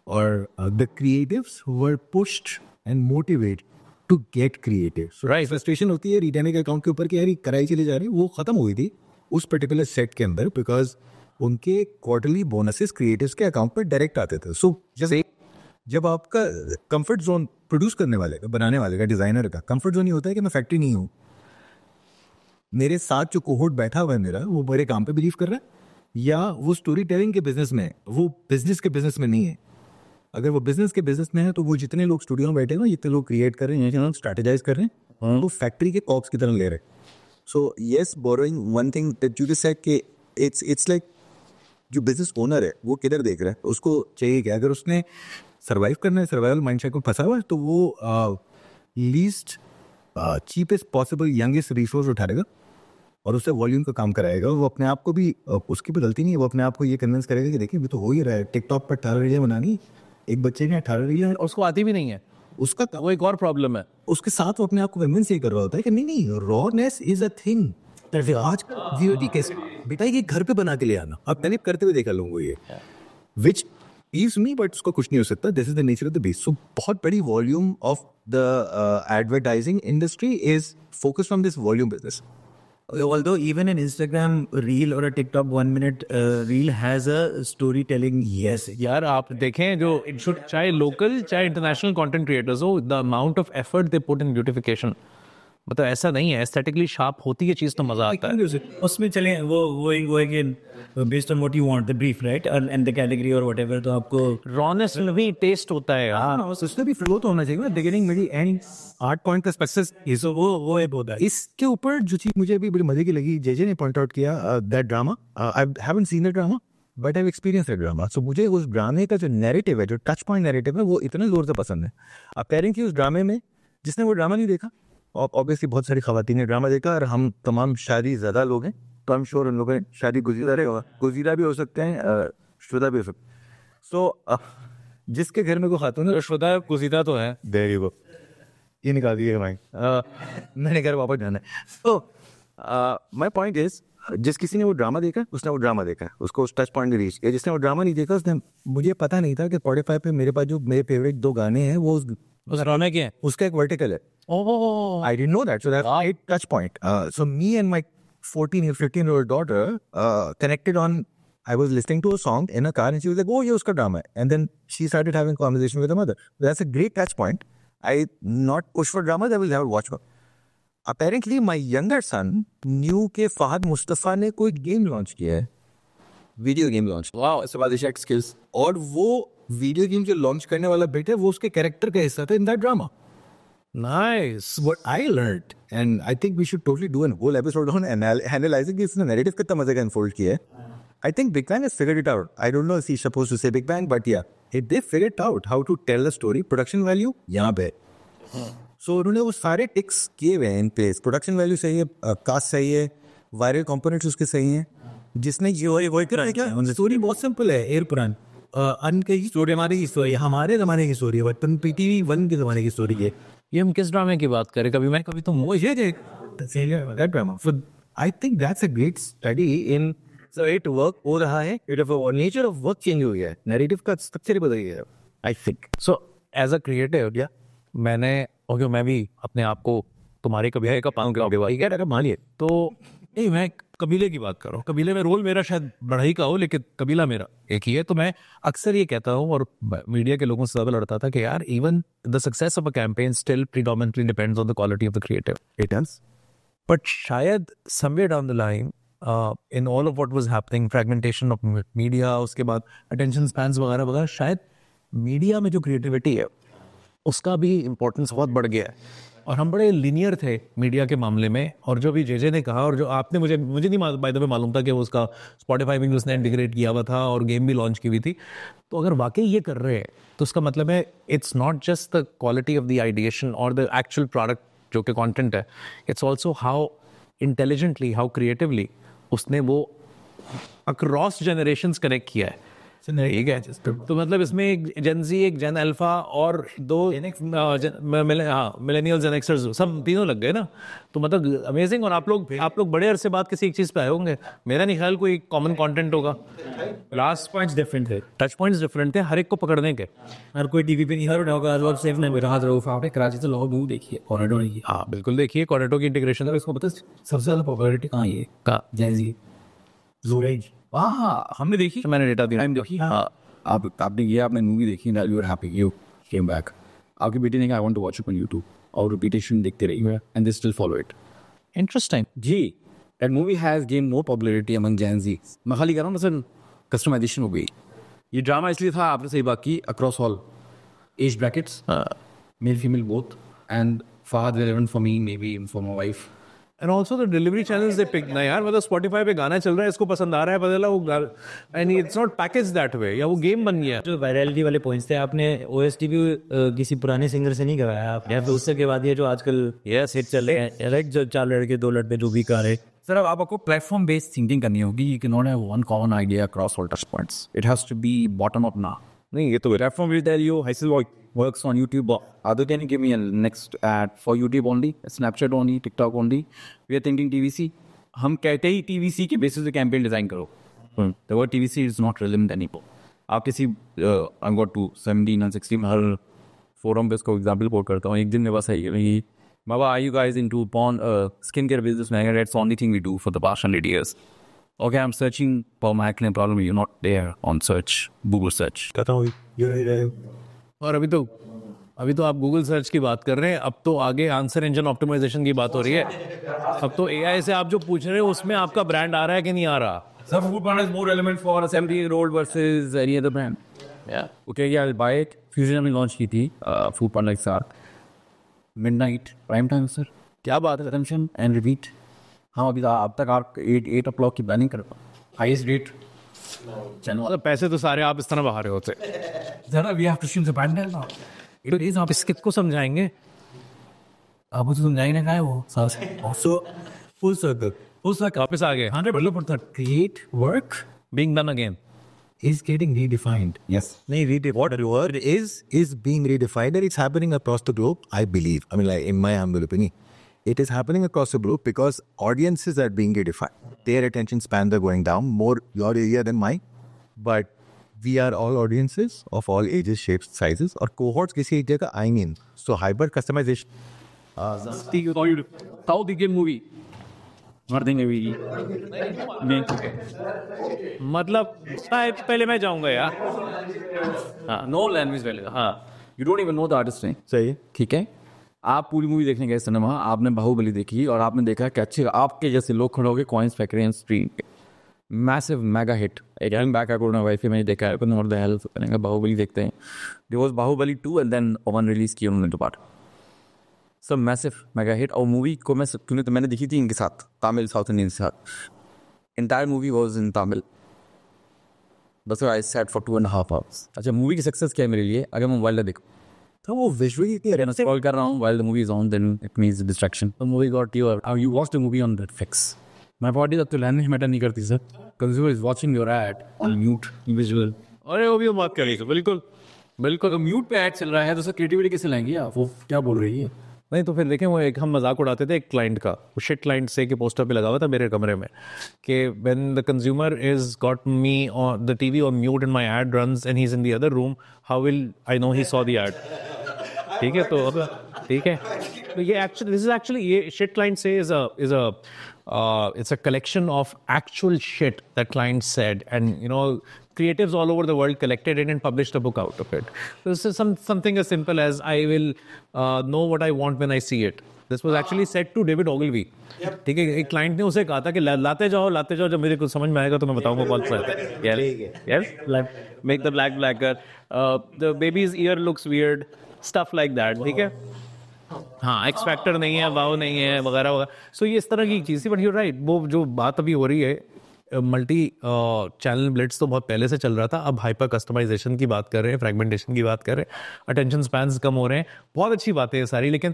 और the creatives were pushed and motivated to get creative. So Right. frustration होती है रिटेनर के अकाउंट के ऊपर कि यार ये कराई चले जा रही है, वो खत्म हुई थी उस पर्टिकुलर सेट के अंदर, बिकॉज उनके क्वार्टरली बोनसेस क्रिएटिव्स के अकाउंट पर डायरेक्ट आते थे. सो जब आपका कंफर्ट जोन प्रोड्यूस करने वाले का, बनाने वाले का, डिजाइनर का कंफर्ट जोन ही होता है कि मैं फैक्ट्री नहीं हूँ, मेरे साथ जो कोहोर्ट बैठा हुआ है मेरा, वो मेरे काम पे बिलीव कर रहा है, या वो स्टोरी टेलिंग के बिजनेस में है, वो बिजनेस के बिजनेस में नहीं है. अगर वो बिजनेस के बिजनेस में है, तो वो जितने लोग स्टूडियो में बैठे हैं ना, जितने लोग क्रिएट कर रहे हैं, जितने लोग स्ट्रैटेजाइज कर रहे हैं, वो फैक्ट्री के कॉक्स की तरह ले रहे हैं. So yes, borrowing one thing that you just said कि इट्स लाइक जो बिजनेस ओनर है वो किधर देख रहा है, उसको चाहिए कि अगर उसने सर्वाइव करना है, सर्वाइवल माइंडसेट में फंसा हुआ है, तो वो least cheapest possible youngest resource उठाएगा और उससे वॉल्यूम का काम कराएगा. वो अपने आप को भी, उसकी भी गलती नहीं है, वो अपने आप को ये कन्विंस करेगा कि देखिए ये तो हो ही रहा है, टिकटॉक पर 18 रीलें बनानी, एक बच्चे ने 18 रीलें, और उसको आती भी नहीं है, उसका वो एक और प्रॉब्लम है। उसके साथ वो अपने आप को कन्विंस ये कर रहा होता है कि नहीं रॉनेस इज अ थिंग। आज VOD कैसे बेटा ये घर पे बना के ले आना, अब मैंने करते हुए देखा लोगों को ये विच इज मी, बट उसका कुछ नहीं हो सकता, this is the nature of the beast. So बहुत बड़ी volume of the advertising industry is focused on this volume business. Although even an Instagram reel or a TikTok 1 minute reel has a storytelling. Yes. यार आप देखें जो चाहे local चाहे international content creators हो, the amount of effort they put in beautification, मतलब ऐसा नहीं है, एस्थेटिकली शार्प होती है चीज तो मजा आता है। उसमें चले वो है कि based on what you want the brief right and the category और व्हाटएवर, तो आपको रॉनेस भी टेस्ट होता है यार। उसमें भी फ्लो तो होना चाहिए ना, बिगिनिंग मिडिल एंड 8 पॉइंट का सक्सेस इज वो है बहुत है। इसके ऊपर जो चीज मुझे अभी बड़ी मजे की लगी, जेजे ने पॉइंट आउट किया that drama, I haven't seen the drama but I have experience that drama. So मुझे उस ड्रामे का जो नैरेटिव है, जो टच पॉइंट नैरेटिव है, वो इतना जोर से पसंद है। अपेरेंटली उस ड्रामे में जिसने वो ड्रामा नहीं देखा, ऑब्वियसली बहुत सारी खवातीन ने ड्रामा देखा और हम तमाम शादी ज़्यादा लोग हैं, तो आई एम श्योर उन लोगों ने शादी गुजीरा भी हो सकते हैं, शुदा भी हो सकते हैं। सो जिसके घर में कोई खातून है, शुदा गुज़ीदा तो है, देयर यू गो, ये निकाल दिए भाई, मैंने घर वापस जाना है। सो माई पॉइंट इज, जिस किसी ने वो ड्रामा देखा उसने वो ड्रामा देखा, उसको उस टच पॉइंट रीच किया। जिसने वो ड्रामा नहीं देखा उसने, मुझे पता नहीं था कि Spotify पे मेरे पास जो मेरे फेवरेट 2 गाने हैं वो उस ड्रामे के हैं। उसका एक वर्टिकल है। I didn't know that. So that's a touch point. So me and my 14 or 15-year-old daughter connected on, I was listening to a song in a car and she was like, oh, yeah, uska drama hai. And then she started having conversation with her mother. That's a great touch point. I not push for dramas, I will never watch one. Apparently, my younger son knew कि फहद मुस्तफ़ा ने कोई game launch किया है, video game launch. Wow, it's about the shared skills. और वो video game जो launch करने वाला बेटा वो उसके कैरेक्टर का हिस्सा था in that drama. Nice. What I learned, and I think we should totally do a whole episode on analyzing कि इसने narrative कितना मजे का unfold किया है। I think Big Bang has figured it out. I don't know if he's supposed to say Big Bang, but yeah, they figured out how to tell a story. Production value यहाँ पे। So उन्होंने वो सारे ticks किए हुए हैं in place. Production value सही है, कास्ट सही है, वायरल कंपोनेंट्स उसके सही हैं। जिसने ये क्या स्टोरी बहुत सिंपल है, एयर पुरान की स्टोरी, हमारी स्टोरी, हमारे ज़माने की स्टोरी है, बचपन PTV 1 के ज़माने की स्टोरी है। ये हम किस ड्रामे की बात करें, कभी मैं कभी तुम, वो ये that drama. So I think that's a great study in so it work हो रहा है, it of nature of work change हो गया है, narrative का स्ट्रक्चर बदल गया है, I think. So as a creative मैंने मैं भी अपने आप को तुम्हारे कबीले का पाऊँ क्या मानिए, तो नहीं, मैं कबीले की बात कर रहा हूँ। कबीले में रोल मेरा शायद बढ़ई का हो, लेकिन कबीला मेरा एक ही है। तो मैं अक्सर ये कहता हूँ और मीडिया के लोगों से ज़्यादा लड़ता था कि यार even the success of a campaign still predominantly depends on the quality of the creative. It does. But शायद somewhere down the line in all of what was happening, fragmentation of media, उसके बाद attention spans वगैरह वगैरह, शायद media में जो creativity है उसका भी इम्पोर्टेंस बहुत बढ़ गया है। और हम बड़े लीनियर थे मीडिया के मामले में। और जो भी जेजे ने कहा और जो आपने मुझे नहीं बाय द वे मालूम था कि वो उसका Spotify में उसने इंटीग्रेट किया हुआ था और गेम भी लॉन्च की हुई थी। तो अगर वाकई ये कर रहे हैं तो उसका मतलब है it's not just the quality of the ideation और द एक्चुअल प्रोडक्ट जो कि कंटेंट है, it's also how intelligently, how creatively उसने वो अक्रॉस जनरेशंस कनेक्ट किया है। ठीक है, तो मतलब इसमें एक जेन ज़ी, एक जेन अल्फा और 2 मिलेनियल्स एंड एक्सर्स, सब तीनों लग गए ना। तो मतलब अमेजिंग। और आप लोग बड़े अरसे बाद किसी एक चीज़ पे आए होंगे, मेरा नहीं ख्याल कोई कॉमन कंटेंट होगा। लास्ट पॉइंट्स डिफरेंट थे, टच पॉइंट्स डिफरेंट थे, हर एक को पकड़ने के। हर कोई टीवी पे नहीं हर होगा। आज सेफ ने मेरा हाथ रहो आपने कराची से लोग मूव देखिए, कॉर्नेटो नहीं। हाँ बिल्कुल, देखिए कॉर्नेटो की इंटीग्रेशन है। इसको पता सबसे ज़्यादा पॉपुलैरिटी कहाँ है का जेन ज़ी ज़ोरेज। हाँ, हमने देखी, मैंने डेटा दिया। देखी। हाँ, आपने ये आपने मूवी देखी ना, you are happy you came back. आपकी बेटी ने कहा I want to watch it on YouTube और रिपीटेशन देखते रही and they still follow it. Interesting जी, that movie has gain more popularity among Gen Z. मैं खाली कह रहा हूँ मतलब कस्टमाइजेशन हो गई। ये ड्रामा इसलिए था, आपने सही बात की, across all age brackets, male female both, and far relevant for me, may be for my wife. And also the delivery channels they pick ना यार, मतलब Spotify पे गाना चल रहा है, इसको पसंद आ रहा है, बदला वो and it's not package that way, या वो गेम बन गया। जो वायरलिटी वाले पॉइंट्स थे, आपने OST भी किसी पुराने सिंगर से नहीं करवाया आप, या फिर उससे के बाद ये जो आजकल हिट चल रहे हैं, राइट, जो 4 लड़के 2 लड़के जो भी कर रहे। सर अब आपको प्लेटफॉर्म बेस्ड थिंकिंग करनी होगी। You can not have one common idea across all touch points, it has to be bottom up ना। नहीं, ये तो platform will tell you this is what works on YouTube. Other can you give me a next ad for YouTube only, Snapchat only, TikTok only? We are thinking TVC. हम कहते ही TVC के basis पे campaign design करो. The word TVC is not relevant anymore. आप किसी I've got to 17 and 16 her forum पे इसको example coat करता हूँ. एक दिन मेरे पास है बाबा, are you guys into porn skincare business? मैं that's the only thing we do for the past 100 years. Okay, I'm searching for my acne problem. You're not there on search, Google search. कहता हूँ और अभी तो आप Google search की बात कर रहे हैं, अब तो आगे आंसर इंजन ऑप्टिमाइजेशन की बात हो रही है. अब तो एआई से आप जो पूछ रहे हो उसमें आपका ब्रांड आ रहा है कि नहीं आ रहा. Sir, food panda is more relevant for a 70-year-old versus any other brand. Yeah. Okay, yeah, I'll buy it. Fusion ने launch की थी food panda के साथ. Midnight prime time sir. क्या बात है, consumption and repeat. हाँ, अभी अब तक आप 8 o'clock की प्लानिंग कर पाए. Highest rate. मतलब पैसे तो सारे आप इस तरह बहा रहे होते. Zara, we have to shoot the pandal now. It is, आप इस किसको समझाएंगे? आप तो समझाएंगे क्या है वो साल से. So full circle. वापस आ गए. 100% for the create work Being done again. is getting redefined. Yes. What word is being redefined, and it's happening across the globe, I believe. I mean, like, in my humble opinion, it is happening across the globe because audiences are being redefined. Their attention spans are going down, more your area than mine. But we are all audiences of all ages, shapes, sizes, और cohorts किसी एक जगह आएंगे. So hyper customization. South Indian movie. मर्दिंग भी मतलब पहले मैं जाऊंगा यार. हाँ, नो लैंग्वेज पहले. हाँ, you don't even know the artist name. सही है. ठीक है, आप पूरी मूवी देखने गए सिनेमा, आपने बाहुबली देखी और आपने देखा कि अच्छे आपके जैसे लोग खड़े होकर कॉइन्स फेंक रहे हैं स्क्रीन पे. Massive mega hit. Again back corona wife मैंने देखा है, व्हाट द हेल, मैंने कहा बाहुबली देखते हैं. There was Baahubali 2 and then one release की उन्होंने दोबारा. सब मैसिव मेगा हिट. और मूवी को मैंने देखी थी इनके साथ, तमिल साउथ इंडियन के साथ. Entire movie was in Tamil. बस आई सेट फॉर 2.5 hours. अच्छा, मूवी की सक्सेस क्या है मेरे लिए? अगर मैं मोबाइल देखूँ तो वो विजुअली इतनी स्क्रॉल कर रहा हूँ while the movie is on, then it means distraction. The movie got you. You watched the movie on Netflix. My body that तो लैंग्वेज मैटर नहीं करती sir. Consumer is watching your ad on mute visual. अरे वो भी बात करेगी बिल्कुल बिल्कुल. म्यूट पे एड चल रहा है तो सर क्रिएटिविटी कैसे लाएंगे आप? वो क्या बोल रही है? नहीं तो फिर देखें, वो एक हम मजाक उड़ाते थे एक क्लाइंट का, वो शिट क्लाइंट से कि पोस्टर पे लगा हुआ था मेरे कमरे में कि when the consumer is got me on the TV on mute and my ad runs and he is in the other room, how will I know he saw the ad. ठीक है, तो अब ठीक है, तो ये एक्चुअली दिस इज एक्चुअली ये shit client से is a it's a collection of actual shit that clients said, and you know, creatives all over the world collected it and published a book out of it. So this is something as simple as I will know what I want when I see it. This was actually said to David Ogilvy. ठीक है, एक client ने उसे कहा था कि लाते जाओ, जब मेरे को समझ में आएगा तो मैं बताऊंगा कौन सा है. Yes, make the black blacker. The baby's ear looks weird. Stuff like that. ठीक है. हाँ, एक्स फैक्टर नहीं है, वाव नहीं है, वगैरह वगैरह. सो ये इस तरह की चीज़ थी. बट यू राइट, वो जो बात अभी हो रही है, मल्टी चैनल ब्लिट्स तो बहुत पहले से चल रहा था. अब हाइपर कस्टमाइजेशन की बात कर रहे हैं, फ्रेगमेंटेशन की बात कर रहे हैं, अटेंशन स्पैन्स कम हो रहे हैं. बहुत अच्छी बातें हैं सारी, लेकिन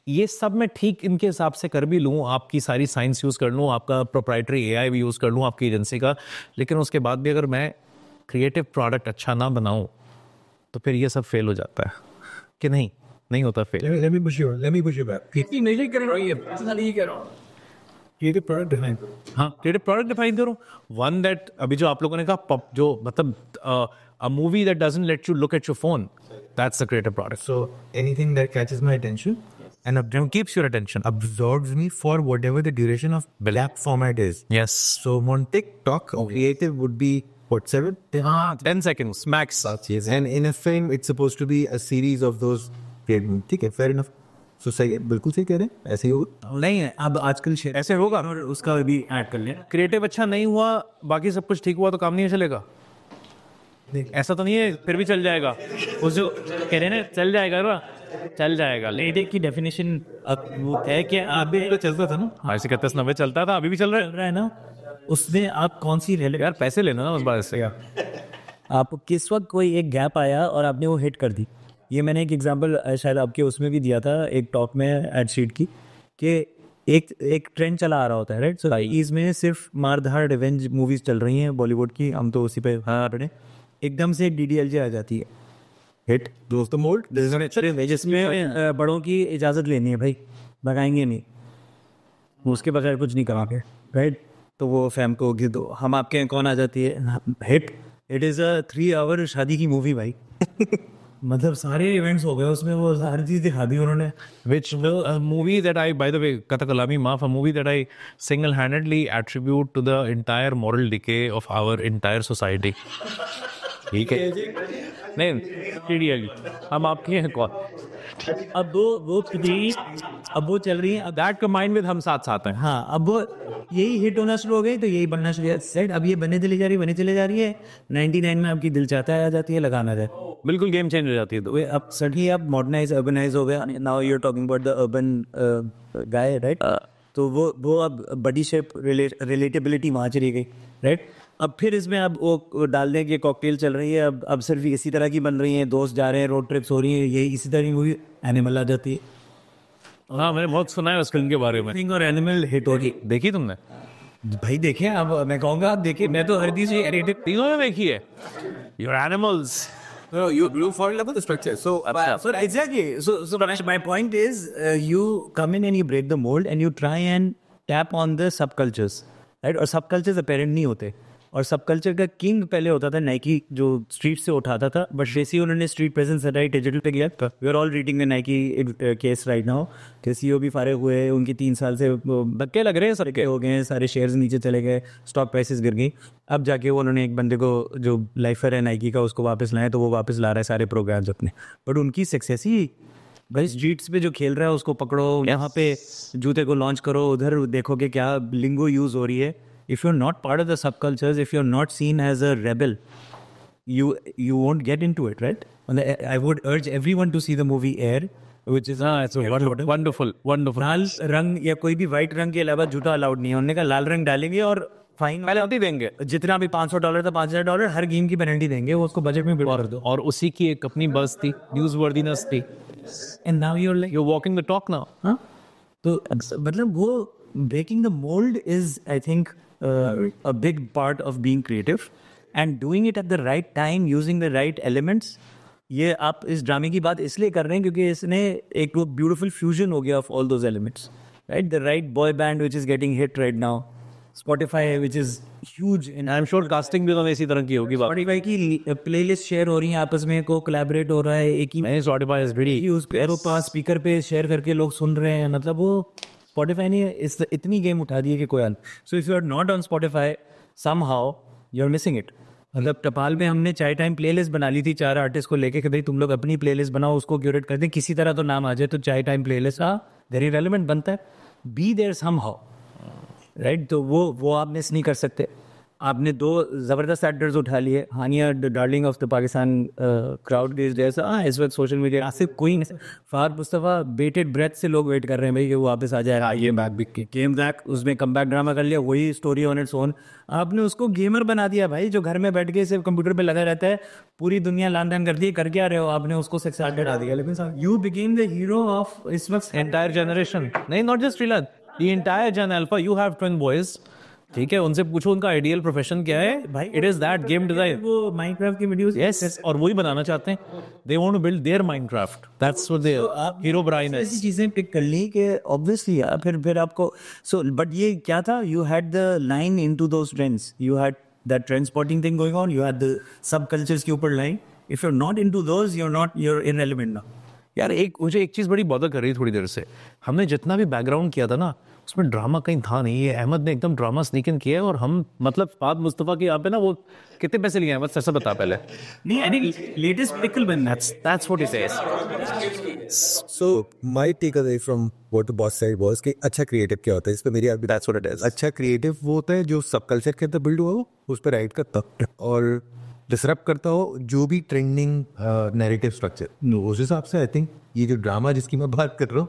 ये सब मैं ठीक इनके हिसाब से कर भी लूँ, आपकी सारी साइंस यूज़ कर लूँ, आपका प्रोप्राइटरी एआई भी यूज़ कर लूँ आपकी एजेंसी का, लेकिन उसके बाद भी अगर मैं क्रिएटिव प्रोडक्ट अच्छा ना बनाऊँ तो फिर ये सब फेल हो जाता है कि नहीं होता fail. Let me push you back. नहीं कर रहा है, नहीं कर रहा. Creative product design. हाँ, क्रिएटिव प्रोडक्ट डिफाइन करो. वन दैट अभी जो आप लोगों ने कहा, जो मतलब a movie that doesn't let you look at your phone, that's a creative product. So anything that catches my attention and Keeps your attention. absorbs me for whatever the duration of black format is. Yes. So on TikTok, creative would be what, 7? 10 seconds max. Yes. And in a film, it's supposed to be a series of those. ठीक है, fair enough. So सही है, बिल्कुल सही कह रहे हैं, ऐसे ही होगा. नहीं है, अब आजकल ऐसे होगा. और उसका भी ऐड कर लिया. क्रिएटिव अच्छा नहीं हुआ, बाकी सब कुछ ठीक हुआ तो काम नहीं चलेगा. ऐसा तो नहीं है, फिर भी चल जाएगा. उस जो कह रहे हैं ना, चल जाएगा ना, चल जाएगा. क्रिएटिव की डेफिनेशन अब वो है कि अभी तो चलता था ना, 80-90 चलता था, अभी भी चल रहा है ना. उसमें आप कौन सी यार पैसे लेना ना उस बात से. आप किस वक्त कोई एक गैप आया और आपने वो हिट कर दी. ये मैंने एक एग्जांपल शायद आपके उसमें भी दिया था एक टॉक में एड शीट की, कि एक ट्रेंड चला आ रहा होता है, राइट. सो इसमें सिर्फ मारधाड़ रिवेंज मूवीज चल रही हैं बॉलीवुड की, हम तो उसी पे हाँ पड़े. एकदम से DDLJ आ जाती है, हिट दोस्त मोल्ड जिसमें बड़ों की इजाज़त लेनी है भाई, भगाएंगे नहीं, उसके बगैर कुछ नहीं कराओगे, राइट? तो वो फैम को कि दो हम आपके यहाँ कौन आ जाती है, hit. It is a 3 hour शादी की मूवी भाई। मतलब सारे इवेंट्स हो गए उसमें, वो सारी चीज़ दिखा दी उन्होंने। Which a movie that I, by the way, Katakalami Maaf, a movie that I single-handedly attribute to the entire moral decay of our entire society. ठीक है? नहीं, सीरियसली, हम आपके हैं कौन? अब वो चल रही है। That combined with हम साथ साथ हैं। हाँ, अब वो यही हिट होना शुरू हो गई तो यही बनना शुरू सेट। अब ये बने चली जा रही है। 99 में आपकी दिल चाहता है आ जाती है, लगाना जाए, बिल्कुल गेम चेंज हो जाती है। तो अब सडनली अब मॉडर्नाइज अर्बनाइज हो गया। Now you are talking about the urban guy, right? तो वो अब बडी शेप रिलेटेबिलिटी वहाँ चली गई, राइट? अब फिर इसमें अब वो डाल दें कि कॉकटेल चल रही है, अब सिर्फ इसी तरह की बन रही हैं, दोस्त जा रहे हैं, रोड ट्रिप्स हो रही हैं, ये इसी तरह की मूवी। एनिमल आ जाती है। हाँ, मैंने बहुत सुना है उस फिल्म के बारे में। और एनिमल हिट हो गई। देखी तुमने? भाई देखे, अब मैं कहूँगा आप देखिए, मैं तो हर चीज़ एडिटेड तीनों में देखी है। Your animals. No, you fall in love with the structure. So exactly. So Ramesh, my point is, you come in and you break the mold and you try and tap on the subcultures, right? और subcultures apparent नहीं होते। और subculture का king पहले होता था Nike, जो street से उठाता था, बट जैसे ही उन्होंने स्ट्रीट प्रेजेंस हटाई, डिजिटल पे गया। We are all reading the Nike case right now कि सीईओ भी फारे हुए, उनकी 3 साल से धक्के लग रहे हैं, सबके हो गए हैं, सारे शेयर्स नीचे चले गए, स्टॉक प्राइसेस गिर गई। अब जाके उन्होंने एक बंदे को जो लाइफर है नाइकी का, उसको वापस लाए, तो वो वापस ला रहा है सारे प्रोग्राम्स अपने। बट उनकी सक्सेस ही भाई स्ट्रीट्स पे जो खेल रहा है उसको पकड़ो, यहाँ पे जूते को लॉन्च करो, उधर देखो कि क्या लिंगो यूज़ हो रही है। If you're not part of the subcultures, if you're not seen as a rebel, you won't get into it, right? And I would urge everyone to see the movie Air, which is wonderful. लाल रंग या कोई भी white रंग के अलावा जूता allowed नहीं है। उन्होंने कहा लाल रंग डालेंगे और फाइन पेनल्टी देंगे, जितना भी $500 था $5000 हर गेम की पेनल्टी देंगे, वो उसको बजट में बिल्कुल कर दो। और उसी की एक अपनी बस थी, न्यूज वर्दीनेस थी। And now you're walking the talk now. हाँ, तो मतलब वो breaking the mold is, I think, a big part of being creative and doing it at the right time, using the right elements. ये आप इस ड्रामे की बात इसलिए कर रहे हैं क्योंकि इसने एक वो ब्यूटीफुल फ्यूजन हो गया of all those elements, right? The right boy band which is getting hit right now, Spotify which is huge, and I am sure casting भी तो इसी तरह की होगी। स्पॉटिफाई की प्लेलिस्ट शेयर हो रही है आपस में, को कोलैबोरेट हो रहा है, एक ही स्पॉटिफाई इज वेरी उस पास स्पीकर पे शेयर करके लोग सुन रहे हैं। मतलब वो Spotify ने इतनी गेम उठा दी है कि कोई हाल। So if you are not on Spotify, somehow you are missing it। मतलब टपाल में हमने चाय टाइम प्लेलिस्ट बना ली थी 4 आर्टिस्ट को लेके कि भाई तुम लोग अपनी प्लेलिस्ट बनाओ, उसको क्यूरेट कर दें, किसी तरह तो नाम आ जाए, तो चाय टाइम प्लेलिस्ट वेरी रेलिवेंट बनता है। Be there somehow, right? तो वो आप मिस नहीं कर सकते। आपने 2 ज़बरदस्त एक्टर्स उठा लिए, Hania darling of the Pakistan crowd this days. इस वक्त सोशल मीडिया सिर्फ कोई नहीं, फार मुस्तफ़ा बेटेड ब्रेथ से लोग वेट कर रहे हैं भाई कि वो वापस आ जाए। ये बैक बिक के गेम बैक, उसमें कम बैक ड्रामा कर लिया, वही स्टोरी ऑन इट्स ओन। आपने उसको गेमर बना दिया भाई, जो घर में बैठ के सिर्फ कंप्यूटर पे लगा रहता है, पूरी दुनिया लान तान करती है, कर क्या रहे हो? आपने उसको सक्सेस हटा दिया। लेकिन you became the hero of इस वक्त एंटायर जनरेशन। नहीं, नॉट जस्ट श्रीलंक, द एंटायर जन alpha. You have twin boys, ठीक है, उनसे पूछो उनका आइडियल प्रोफेशन क्या है भाई। It is that game design, वो माइनक्राफ्ट की वीडियोस, यस, और वही बनाना चाहते हैं। They want to build their Minecraft, that's what they Herobrine है। ऐसी चीजें पिक कर ली कि ऑब्वियसली फिर आपको सो बट ये क्या था, you had the line into those trends, you had that trend spotting thing going on, you had the subcultures के ऊपर line. If you are not into those, you are irrelevant now. यार मुझे एक चीज़ बड़ी bother कर रही थोड़ी देर से, हमने जितना भी बैकग्राउंड किया था ना, उसमें ड्रामा कहीं था नहीं। ये अहमद ने एकदम ड्रामा स्नीक इन किया है, और हम मतलब फाद मुस्तफ़ा के यहाँ पे ना, वो कितने पैसे लिए हैं बस ऐसा बता पहले। नहीं, आई थिंक लेटेस्ट पिकल बन, that's what he says. So my takeaway from what the boss said was कि अच्छा क्रिएटिव क्या होता है, इस पे मेरी that's what it is। अच्छा क्रिएटिव वो होता है जो सब कल्चर के अंदर बिल्ड हुआ हो, उस पर राइट करता हो और डिसरप्ट करता हो जो भी ट्रेंडिंग नैरेटिव स्ट्रक्चर। उस हिसाब से आई थिंक ये जो ड्रामा जिसकी मैं बात कर रहा हूँ,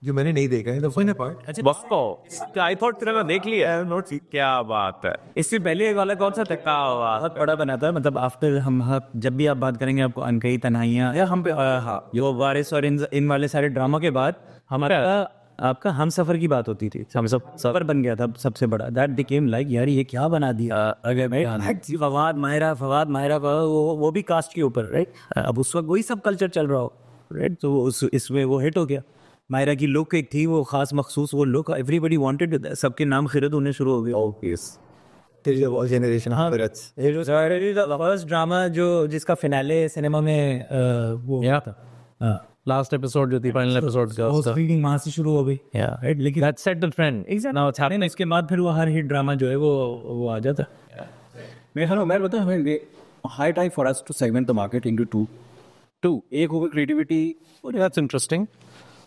जो मैंने नहीं देखा है, द फन पार्ट। अच्छा बस्को, आई थॉट तेरा देख लिया है, नोट क्या बात है। इससे पहले एक वाला कौन सा तक बहुत बड़ा बना था, मतलब आफ्टर हम जब भी आप बात करेंगे आपको अनकही तन्हाइयाँ या हम पे हाँ, यो वारिस और इन वाले सारे ड्रामा के बाद हमारा आपका हम सफ़र की बात होती थी, हम सफ़र बन गया था सबसे बड़ा, दैट बिकेम लाइक यार ये क्या बना दिया। अगर फवाद माहिरा वो भी कास्ट के ऊपर, राइट। अब उस वक्त वही सब कल्चर चल रहा हो, राइट। तो इसमें वो हिट हो गया। माहिरा की लुक एक थी, वो ख़ास मखसूस वो लुक, एवरीबडी वांटेड, सबके नाम खिरद होने शुरू हो गए। जनरेशन, हाँ, फर्स्ट ड्रामा जो जिसका फिनाले सिनेमा में वो Yeah. था, लास्ट एपिसोड जो थी, फाइनल एपिसोड का वो स्क्रीनिंग वहाँ से शुरू हो गई, राइट। लेकिन that set the trend. Now it's happening. इसके बाद फिर वो हर हिट ड्रामा जो है वो आ जाता। मैं बता हमें high time for us to segment the market into two. एक होगा क्रिएटिविटी, और that's interesting.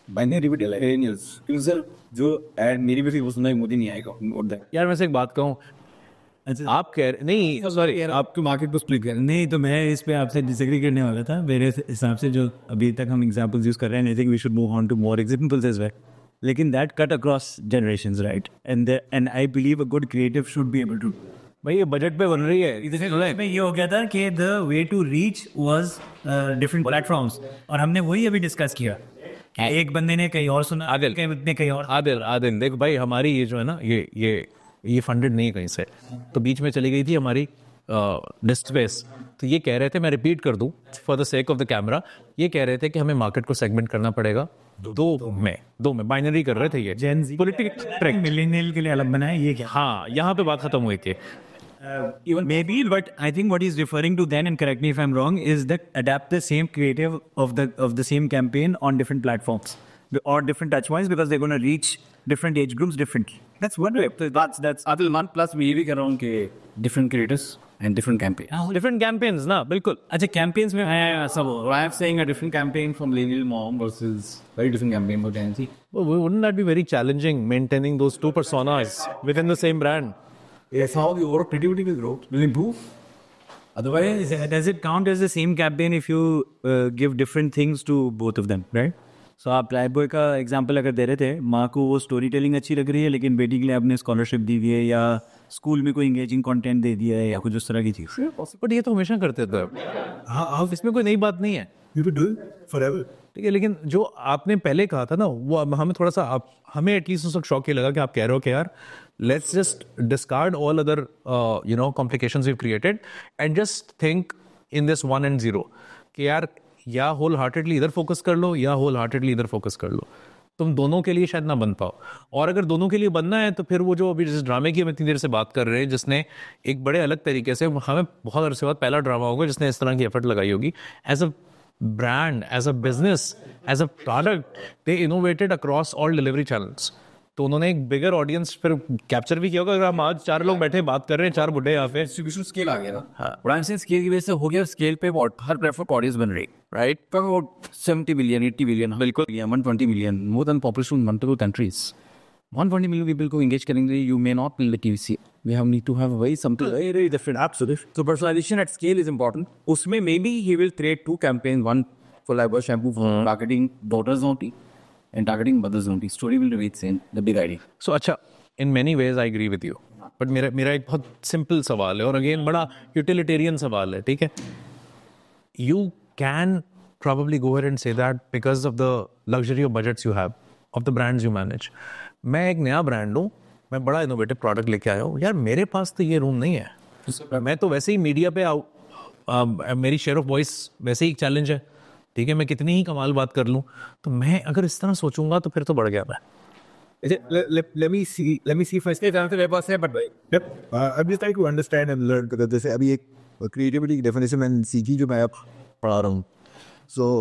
Binary with aliens, क्योंकि सर जो एड मेरी भी थी वो सुनना मोदी नहीं आएगा और दैट। यार मैं से एक बात कहूँ, आप कह रहे नहीं, सॉरी, आपके मार्केट को स्प्लिट कर नहीं, तो मैं इस पे आपसे डिसएग्री करने वाला था। मेरे हिसाब से जो अभी तक हम एग्जांपल्स यूज कर रहे हैं, I think we should move on to more examples as well, लेकिन that cut across generations, right. And I believe a good creative should be able to, भाई ये बजट पे बन रही है। इसमें ये हो गया था कि the way to reach was different platforms, और हमने वही अभी डिस्कस किया। एक बंदे ने कहीं और सुना, आदिल ने कहीं और। आदिल देख भाई, हमारी ये जो है ना, ये फंडेड नहीं है कहीं से, तो बीच में चली गई थी हमारी डिस्ट स्पेस। तो ये कह रहे थे, मैं रिपीट कर दूं for the sake of the camera, ये कह रहे थे कि हमें मार्केट को सेगमेंट करना पड़ेगा दो में बाइनरी कर रहे थे ये जेन जी पॉलिटिकल मिलेनियल के लिए अलग बनाया, ये क्या? हाँ, यहाँ पे बात खत्म हुई थी। Even maybe, but I think what he's referring to then, and correct me if I'm wrong, is that adapt the same creative of the same campaign on different platforms or different touch points, because they're going to reach different age groups differently. That's one way. That's Adil man plus we भी कर रहा हूँ कि different creators and different campaign. Different campaigns ना, बिल्कुल। अच्छा, campaigns में सब I'm saying a different campaign from millennial mom versus very different campaign for Gen Z. Wouldn't that be very challenging maintaining those two personas within the same brand? Yes, how the overall creativity will grow, will improve. otherwise, does it count as the same campaign if you give different things to both of them, right? So आप life boy का example अगर दे रहे थे, माँ को वो story telling अच्छी लग रही है, लेकिन बेटी के लिए आपने स्कॉलरशिप दी हुई है या स्कूल में कोई इंगेजिंग कंटेंट दे दिया है या कुछ उस तरह की चीज़। बट ये तो हमेशा करते थे। हाँ, इसमें कोई नई बात नहीं है। You will do it forever. ठीक है, लेकिन जो आपने पहले कहा था ना, वो हमें थोड़ा सा, हमें एटलीस्ट उस वक्त शौक ये लगा कि आप कह रहे हो कि यार let's just discard all other complications we created and just think in this 1 and 0 कि यार या होल हार्टेडली इधर फोकस कर लो या होल हार्टेडली इधर फोकस कर लो। तुम दोनों के लिए शायद ना बन पाओ, और अगर दोनों के लिए बनना है तो फिर वो जो अभी जिस ड्रामे की हम इतनी देर से बात कर रहे हैं, जिसने एक बड़े अलग तरीके से, हमें बहुत अरसे बाद पहला ड्रामा होगा जिसने इस तरह की एफर्ट लगाई होगी, as a brand, as a business, as a product, they innovated across all delivery channels. तो उन्होंने एक बिगर ऑडियंस फिर कैप्चर भी किया होगा। अगर हम आज 4 लोग बैठे बात कर रहे हैं, 4 बुढ़े यहाँ पे, डिस्ट्रीब्यूशन स्केल आ गया ना। और आई एम सेइंग स्केल की वजह से हो गया, स्केल पे हर प्लेटफॉर्म ऑडियंस बन रही, राइट। पर 70 बिलियन 80 बिलियन बिल्कुल 120 million, more than population multiple countries, 120 million people को engage करेंगे, you may not build a TVC. We have need to have something very different. Absolutely. So personalization at scale is important. उसमें maybe he will create 2 campaigns, one for Lifebuoy shampoo targeting daughters only and targeting mothers only. Story will remain same. The big idea. So अच्छा, in many ways I agree with you. But मेरा एक बहुत simple सवाल है, और again बड़ा utilitarian सवाल है, ठीक है। You can probably go ahead and say that because of the luxury of budgets you have, of the brands you manage. मैं एक नया ब्रांड हूँ, मैं बड़ा इनोवेटिव प्रोडक्ट लेके आया हूँ, यार मेरे पास तो ये रूम नहीं है। मैं तो वैसे ही मीडिया पे मेरी शेयर ऑफ वॉइस वैसे ही एक चैलेंज है, ठीक है। मैं कितनी ही कमाल बात कर लूँ, तो मैं अगर इस तरह सोचूंगा तो फिर तो बढ़ गया मैं। Let me see if I say that मेरे पास है, but yep. I'm just trying to understand and learn, because जैसे अभी एक क्रिएटिविटी की डेफिनेशन मैंने सीखी जो मैं अब पढ़ा रहा हूँ, so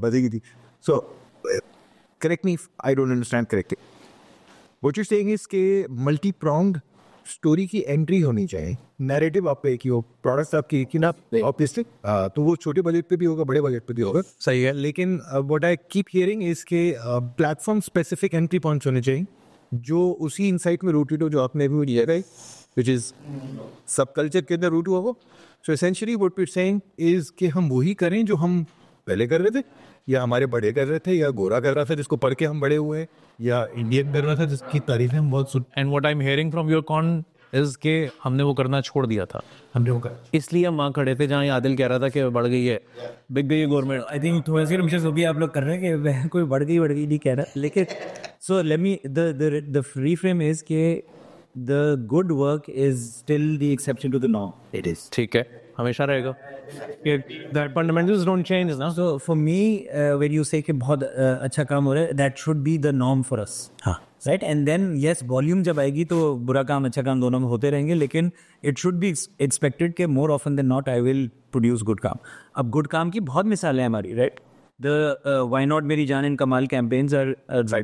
बताई थी। So correct me if I don't understand correctly. What you're saying is कि multi-pronged स्टोरी की एंट्री होनी चाहिए, नैरेटिव आप पे की हो, प्रोडक्ट्स आपकी एक ही ना, ऑब्वियसली तो वो छोटे बजट पे भी होगा, बड़े बजट पे भी होगा, सही है। लेकिन what I keep hearing is के प्लेटफॉर्म स्पेसिफिक एंट्री पॉइंट्स होने चाहिए जो उसी इंसाइट में रूटेड हो जो आपने भी दिया है, विच इज सब कल्चर के अंदर रूट हुआ हो। So essentially what we are saying is कि हम वही करें जो हम पहले कर रहे थे, या हमारे बड़े कर रहे थे, या गोरा कर रहा था जिसको पढ़ के हम बड़े हुए हैं, या इंडियन कर रहा था जिसकी तारीफें हम बहुत सुन। And what I am hearing from your con is के हमने वो करना छोड़ दिया था, हमने वो कर, इसलिए हम वहाँ खड़े थे जहाँ आदिल कह रहा था कि बढ़ गई है, बिक गई है गवर्नमेंट। आई थिंक थोड़ा सा आप लोग कर रहे हैं कि कोई बढ़ गई नहीं कह रहा, लेकिन So let me the reframe is कि the good work is still the exception to the norm. It is. ठीक है, हमेशा रहेगा. That fundamentals don't change ना. So for me, when you say कि बहुत अच्छा काम हो रहा है, that should be the norm for us. हाँ. Right? And then yes, volume जब आएगी तो बुरा काम अच्छा काम दोनों में होते रहेंगे, लेकिन it should be expected कि more often than not I will produce good काम. अब good काम की बहुत मिसालें हैं हमारी, right? The Why Not Meri Jaan and Kamal campaigns are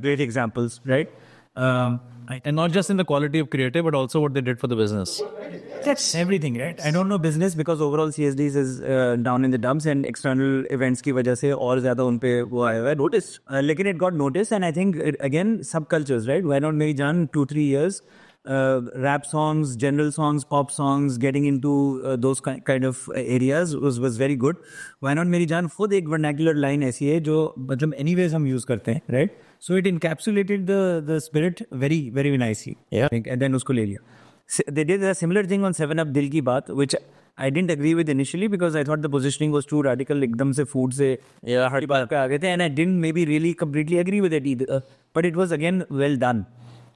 great examples, right? And not just in the quality of creative, but also what they did for the business. That's everything, right? I don't know business because overall CSDs is down in the dumps and external events की वजह से और ज़्यादा उन पे वो आया हुआ है notice. लेकिन it got noticed and I think again subcultures, right? Why Not Meri Jaan 2-3 years. Rap songs, general songs, pop songs, getting into those kind of areas was very good. Why Not Meri Jaan खुद एक vernacular line ऐसी है जो मतलब anyways हम use करते हैं, right? So it encapsulated the spirit very very nicely. Yeah. And then उसको ले लिया. They did a similar thing on 7up Dil Ki Baat, which I didn't agree with initially because I thought the positioning was too radical. एकदम से food से हर बात पे आ गए थे and I didn't maybe really completely agree with it either. But it was again well done.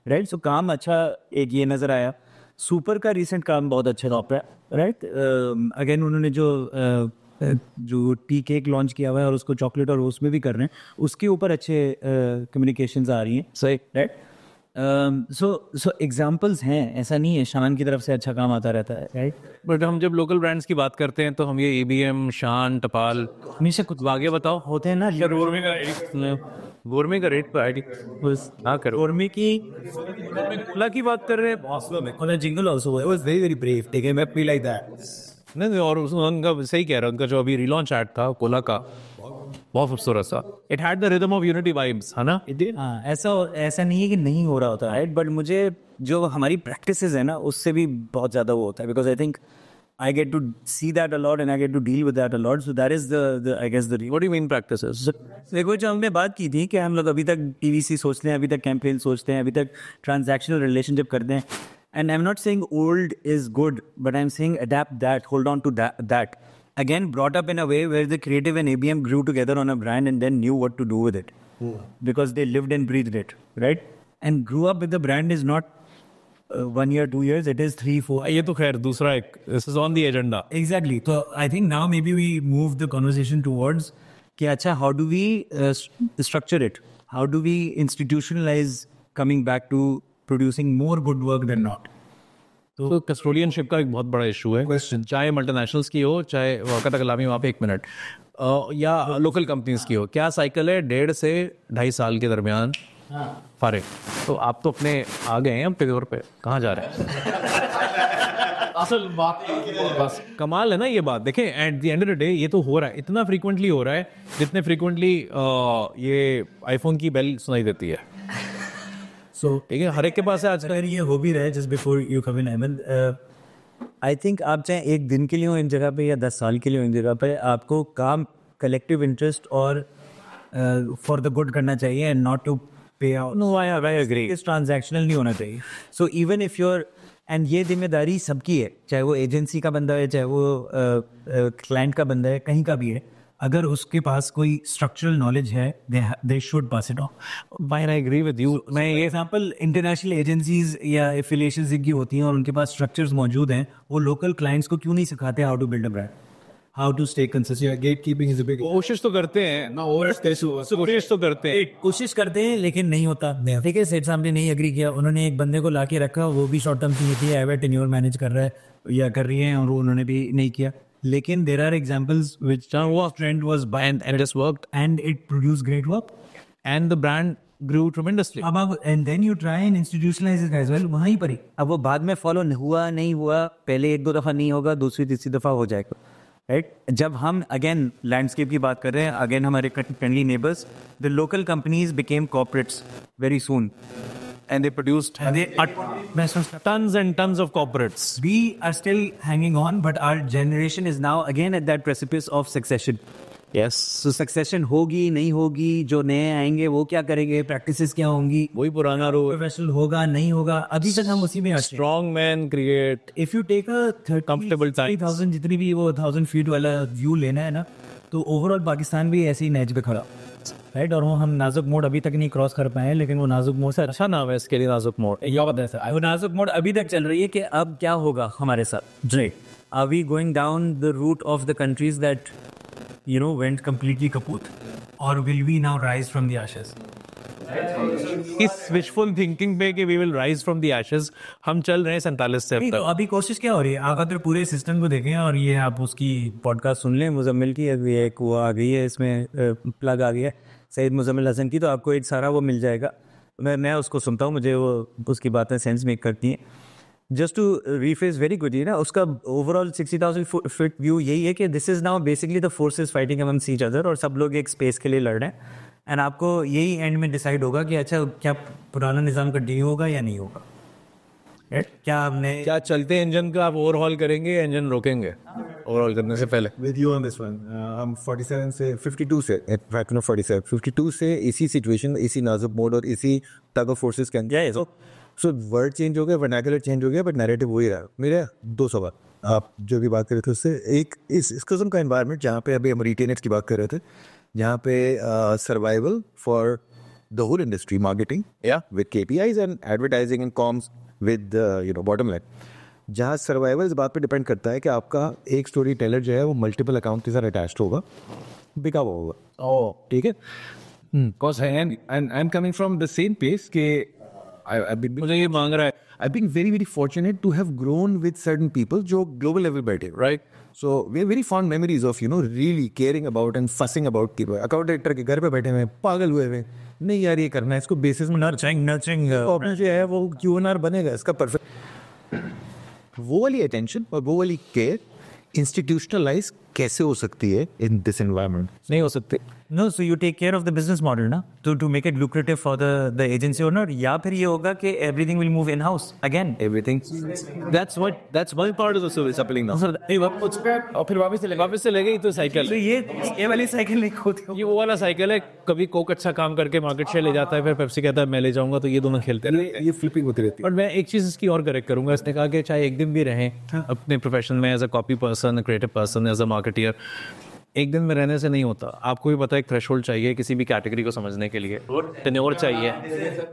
Right so काम अच्छा एक ये नज़र आया. सुपर का रिसेंट काम बहुत अच्छा टॉप है, राइट. अगेन उन्होंने जो टी केक लॉन्च किया हुआ है और उसको चॉकलेट और उसमें भी कर रहे हैं, उसके ऊपर अच्छे कम्युनिकेशंस आ रही हैं. सही, राइट. सो एग्जाम्पल्स हैं, ऐसा नहीं है शान की तरफ से अच्छा काम आता रहता है, राइट. बट हम जब लोकल ब्रांड्स की बात करते हैं तो हम ये ABM, शान, टपाल, हमेशा कुछ आगे बताओ. होते हैं ना. गोरमे का रेट पर आईडी हाँ करो. गोरमे की खुला की बात कर रहे हैं. on a jingle also it was very very brave taking up me like that. नहीं और उनका सही कह रहा है, उनका जो अभी रिलॉन्च एड था कोला का बहुत खूबसूरत सा. It had the rhythm of unity vibes, है ना. हाँ, ऐसा नहीं है कि नहीं हो रहा होता, राइट. बट मुझे जो हमारी प्रैक्टिसेस है ना उससे भी बहुत ज़्यादा वो होता है because I think I get to see that a lot and I get to deal with that a lot. So that is the I guess the what do you mean practices? देखो जो हमने बात की थी कि हम लोग अभी तक PVC सोचते हैं, अभी तक कैंपेन सोचते हैं, अभी तक ट्रांजैक्शनल रिलेशनशिप करते हैं. And I'm not saying old is good, but I'm saying adapt that, hold on to that. Again, brought up in a way where the creative and ABM grew together on a brand and then knew what to do with it. Because they lived and breathed it, right? And grew up with the brand is not 1 year, 2 years, it is 3-4. ये तो खैर दूसरा एक, this is on the agenda. Exactly. So I think now maybe we move the conversation towards कि अच्छा how do we structure it? How do we institutionalize coming back to producing more good work than not? तो कस्टोडियनशिप का एक बहुत बड़ा issue है. चाहे multinationals की हो, चाहे वक़्त कलामी वहाँ पे 1 मिनट या लोकल कंपनीज की हो, क्या साइकिल है 1.5 से 2.5 साल के दरमियान फारिग. तो आप तो अपने आ गए हैं फिगर पे, कहाँ जा रहे हैं. असल बात बस कमाल है ना ये बात. देखें at the end of the day ये तो हो रहा है, इतना फ्रीक्वेंटली हो रहा है जितने फ्रीक्वेंटली ये आईफोन की बेल सुनाई देती है. So ठीक है, हर एक के पास है आज. अगर ये हो भी रहा है just before you come in, Ayman, I think आप चाहे एक दिन के लिए हो इन जगह पे या 10 साल के लिए हो इन जगह पे, आपको काम कलेक्टिव इंटरेस्ट और फॉर द गुड करना चाहिए एंड नॉट टू पे आउट. No, I agree. इस ट्रांजैक्शनल नहीं होना चाहिए. So even if your and ये जिम्मेदारी सबकी है, चाहे वो एजेंसी का बंदा है, चाहे वो क्लाइंट का बंदा है, कहीं का भी है. अगर उसके पास कोई स्ट्रक्चरल नॉलेज है they should pass it on. Fine, I agree with you. मैं ये एग्जांपल इंटरनेशनल एजेंसीज या एफिलिएशंस की होती हैं और उनके पास स्ट्रक्चर्स मौजूद हैं, वो लोकल क्लाइंट्स को क्यों नहीं सिखाते how to build a brand, how to stay consistent. Gatekeeping is a big. कोशिश तो करते हैं ना, कोशिश तो करते हैं, कोशिश करते हैं लेकिन नहीं होता. ठीक है, सेठ साहब ने नहीं एग्री किया, उन्होंने एक बंदे को ला के रखा, वो भी शॉर्ट टर्म चाहिए थी, एवर टेन्योर मैनेज कर रहा है या कर रही है और उन्होंने भी नहीं किया. लेकिन there are examples which trend was by and just worked and it produce great work and the brand grew tremendously. अब and then you try and institutionalise it as well, वहीं पर ही. अब वो बाद में फॉलो हुआ नहीं हुआ, पहले 1-2 दफ़ा नहीं होगा, दूसरी तीसरी दफ़ा हो जाएगा, राइट. जब हम अगेन लैंडस्केप की बात कर रहे हैं, अगेन हमारे friendly neighbours, the local companies became corporates very soon And they produced tons and tons of corporates. We are still hanging on, but our generation is now again at that precipice of succession. Yes. So succession होगी नहीं होगी, जो नए आएंगे वो क्या करेंगे, practices क्या होंगी, वही पुराना रो प्रोफेशनल होगा नहीं होगा, अभी तक हम उसी में हैं. Strong men create. If you take a 30,000 जितनी भी वो 1000 फीट वाला व्यू लेना है ना, तो ओवरऑल पाकिस्तान भी ऐसे ही नेच पे खड़ा. राइट, और वो हम नाजुक मोड अभी तक नहीं क्रॉस कर पाए हैं, लेकिन वो नाजुक मोड से अच्छा नाम है इसके लिए, नाजुक मोड। वो नाजुक मोड अभी तक चल रही है कि अब क्या होगा हमारे साथ। जी, are we going down the route of the countries that went completely kaput, और will we now rise from the ashes? इस विशफुल थिंकिंग पे कि we will rise from the ashes हम चल रहे हैं 47 से अब तो तक। अभी कोशिश क्या हो रही है? आप अगर पूरे सिस्टम को देखें और ये आप उसकी पॉडकास्ट सुन लें, मुजम्मिल की अभी एक वो आ गई है, इसमें प्लग आ गई है सैयद मुजम्मिल हसन की, तो आपको एक सारा वो मिल जाएगा। मैं उसको सुनता हूँ, मुझे वो उसकी बातें सेंस मेक करती हैं। Just to reface very good, ना उसका ओवरऑल 60,000 फीट व्यू यही है कि this is now basically the forces fighting amongst each other, और सब लोग एक स्पेस के लिए लड़ रहे हैं। एंड आपको यही एंड में डिसाइड होगा कि अच्छा क्या पुराना निज़ाम कंटिन्यू होगा या नहीं होगा। क्या हमने क्या चलते इंजन का आप ओवरहॉल करेंगे, इंजन रोकेंगे ओवरहॉल करने से पहले? With you on this one, हम 47 से 52 से, in fact no 47, 52 से इसी सिचुएशन, इसी नाजुक मोड और इसी टग ऑफ फोर्सेस के अंदर। सो वर्ड चेंज हो गया, वर्नाकुलर चेंज हो गया, बट नैरेटिव वही रहा। मेरे 2 सवाल, आप जो भी बात कर रहे थे उससे, एक इस किस्म का एनवायरनमेंट जहाँ पे अभी हम रिटेनर्स की बात कर रहे थे, जहाँ पे survival for the whole industry, marketing with KPIs and advertising and comms with bottom line, जहाँ सर्वाइवल इस बात पे डिपेंड करता है कि आपका एक स्टोरी टेलर जो है वो मल्टीपल अकाउंट के साथ अटैच्ड होगा, बिका हुआ होगा। ठीक है, Because I'm coming from the same place कि मुझे ये मांग रहा है। I've been very very fortunate to have grown with certain people जो global level बैठे, right? So we have very fond memories of really caring about and fussing about कि account director के घर पे बैठे हुए पागल हुए हुए, नहीं यार ये करना है, इसको बेसिस में नर्चरिंग अपना जो है वो QNR बनेगा इसका परफेक्ट। वो वाली अटेंशन और वो वाली केयर इंस्टीट्यूशनलाइज कैसे हो सकती है इन दिस एनवायरनमेंट? नहीं हो सकते। No, so you take care of the business model ना, to make it lucrative for the agency owner, या फिर ये होगा कि everything will move in house again. Everything. That's one part of the service appealing now. और फिर वापस से ले गई तो साइकिल। तो ये वाली साइकिल नहीं होती। ये वो वाला साइकिल है, कभी कोक अच्छा काम करके मार्केट शेयर ले जाता है, फिर पेप्सी कहता है मैं ले जाऊंगा, तो ये दोनों खेलते हैं। ये फ्लिपिंग होती रहती है। और मैं एक चीज़ इसकी और करेक्ट करूंगा, इसने कहा कि चाहे एक दिन भी रहें अपने प्रोफेशन में as a copy person, creative person, as a marketeer, एक दिन में रहने से नहीं होता। आपको भी पता है एक थ्रेशोल्ड चाहिए किसी भी कैटेगरी को समझने के लिए, टेन्योर चाहिए,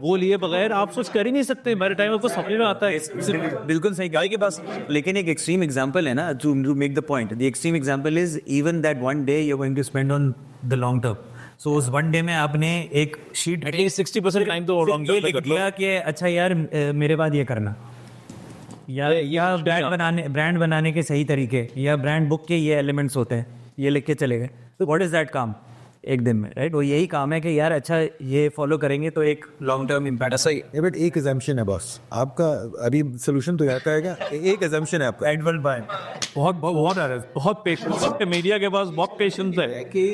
वो लिए बगैर आप कुछ कर ही नहीं सकते। मेरे टाइम आपको समझ में आता है। बिल्कुल सही गाय के पास, लेकिन एक एक्सट्रीम एग्जांपल है ना, to make the point. The extreme example is even that one day you are going to spend on the long term. So उस वन डे में आपने एक शीट एटलीस्ट 60% टाइम तो लॉन्ग टर्म पे कर लो कि अच्छा यार मेरे बाद ये करना, या ब्रांड बनाने के सही तरीके, या ब्रांड बुक के ये एलिमेंट्स होते हैं, ये लिख के चले गए। तो व्हाट इज दैट काम एक दिन में, राइट? वो यही काम है कि यार अच्छा ये फॉलो करेंगे तो एक लॉन्ग टर्म इम्पैक्ट। सही ये बट एक assumption है बॉस आपका, अभी सोल्यूशन तो आता है क्या? एक assumption है आपका, एडवर्ड बाय बहुत पेशेंस है मीडिया के पास, बहुत पेशेंस है कि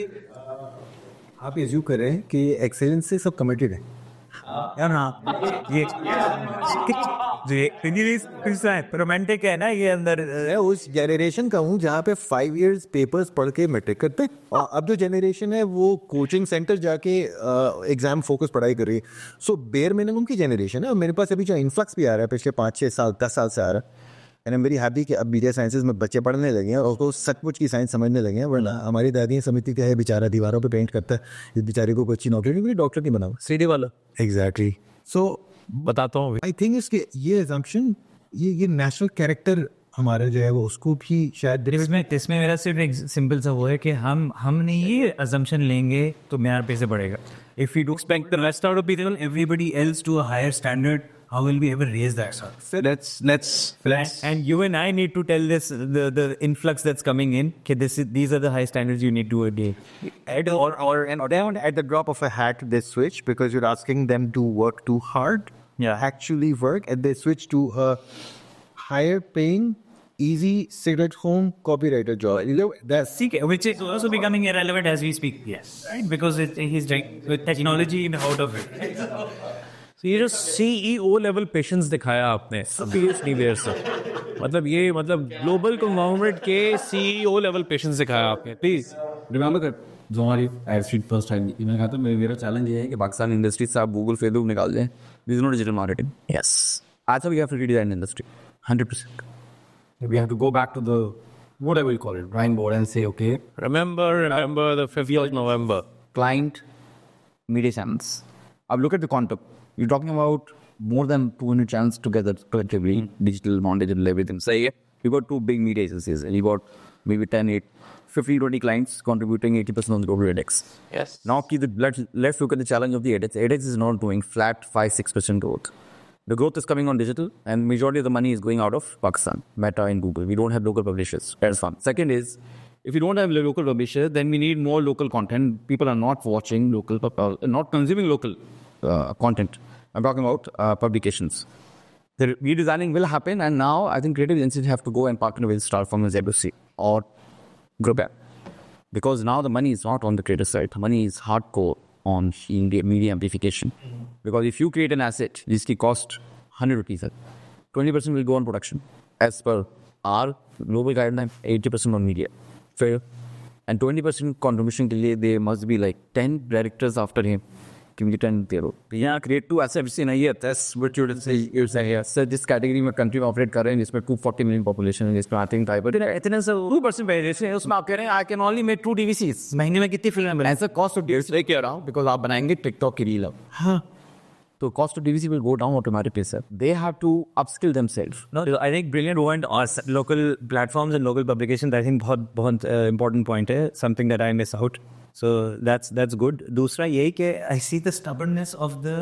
आप एज्यूम कर रहे हैं कि एक्सेलेंस से सब कमिटेड है। यार हाँ, ये रोमांटिक है ना ये अंदर। मैं उस जनरेशन का हूँ जहाँ पे 5 years पेपर्स पढ़ के मैट्रिक करते, और अब जो जनरेशन है वो कोचिंग सेंटर जाके एग्जाम फोकस पढ़ाई कर रही है। सो बेयर मिनिमम की जनरेशन है, और मेरे पास अभी जो इन्फ्लक्स भी आ रहा है पिछले 5-6 साल 10 साल से आ रहा है, and I am very happy कि अब मीडिया साइंसेज में बच्चे पढ़ने लगे हैं और उसको सचमुच की साइंस समझने लगे हैं। वरना हमारी दादी समिति क्या है, बेचारा दीवारों पे पेंट करता है, इस बेचारे को कोई अच्छी नौकरी नहीं मिली, डॉक्टर नहीं बना। 3D वाला एग्जैक्टली। सो बताता हूँ आई थिंक इसके ये assumption, ये नेशनल कैरेक्टर हमारा जो है वो उसको भी शायद इसमें मेरा सिर्फ एक सिंपल सा वो है कि हमने ये अजम्पशन लेंगे तो म्यार पे से बढ़ेगा। If you do expect the rest out of people everybody else to a higher standard, how will we ever raise that, sir? So let's and you and I need to tell this the influx that's coming in, okay, these are the high standards you need to attain. At the drop of a hat they switch, because you're asking them to work too hard, actually work, and they switch to a higher paying easy cigarette home copywriter job. That's which is also becoming irrelevant as we speak. Yes, right, because he's doing with technology out of it. तो ये जो CEO level patience दिखाया आपने, seriously where sir, मतलब global conglomerate के CEO level patience दिखाया आपने। Please remember कर जो हमारी एड फर्स्ट टाइम मैंने कहा था, मेरा चैलेंज ये है कि पाकिस्तान इंडस्ट्री से आप गूगल फेसबुक निकाल दें, this is not digital marketing. Yes, आज we have to redesign industry 100%. We have to go back to the whatever you call it, drawing board and say, okay, remember the 5th of November. Client media channels. I've looked at the quantum. You're talking about more than 200 channels together collectively, digital, non-digital, everything. Say you got 2 big media agencies and you got maybe 10, 8, 50, 20 clients contributing 80% on the total edX. Yes. Now let's look at the challenge of the edX. edX is not doing flat 5-6% growth. The growth is coming on digital and majority of the money is going out of Pakistan, Meta and Google. We don't have local publishers. That's one. Second is, if you don't have local publishers, then we need more local content. People are not watching local, not consuming local content. I'm talking about publications. The redesigning will happen, and now I think creative agencies have to go and partner with Starfund, ZBC or GroupM. Because now the money is not on the creator side. The money is hardcore on media amplification. Because if you create an asset, this can cost 100 rupees, 20% will go on production. As per our global guideline, 80% on media. Fair. And 20% contribution के लिए there must be like 10 directors after him. Yeah, create 2 assets in a year. That's what you're saying here. So this category में country में operate कर रहे हैं जिसमें 240 million population है जिसमें I think इतने से 2% variation है उसमें आप कह रहे हैं I can only make 2 DVCs. महीने में कितनी फिल्में बने? ऐसा cost of DVC कह रहा हूँ because आप बनाएंगे TikTok की reel अब. हाँ. So cost of DVC will go down automatically, sir. They have to upskill themselves. No, I think brilliant point. Or local platforms and local publications, I think बहुत important point है. Something that I miss out. So that's good. दूसरा ये कि I see the stubbornness of the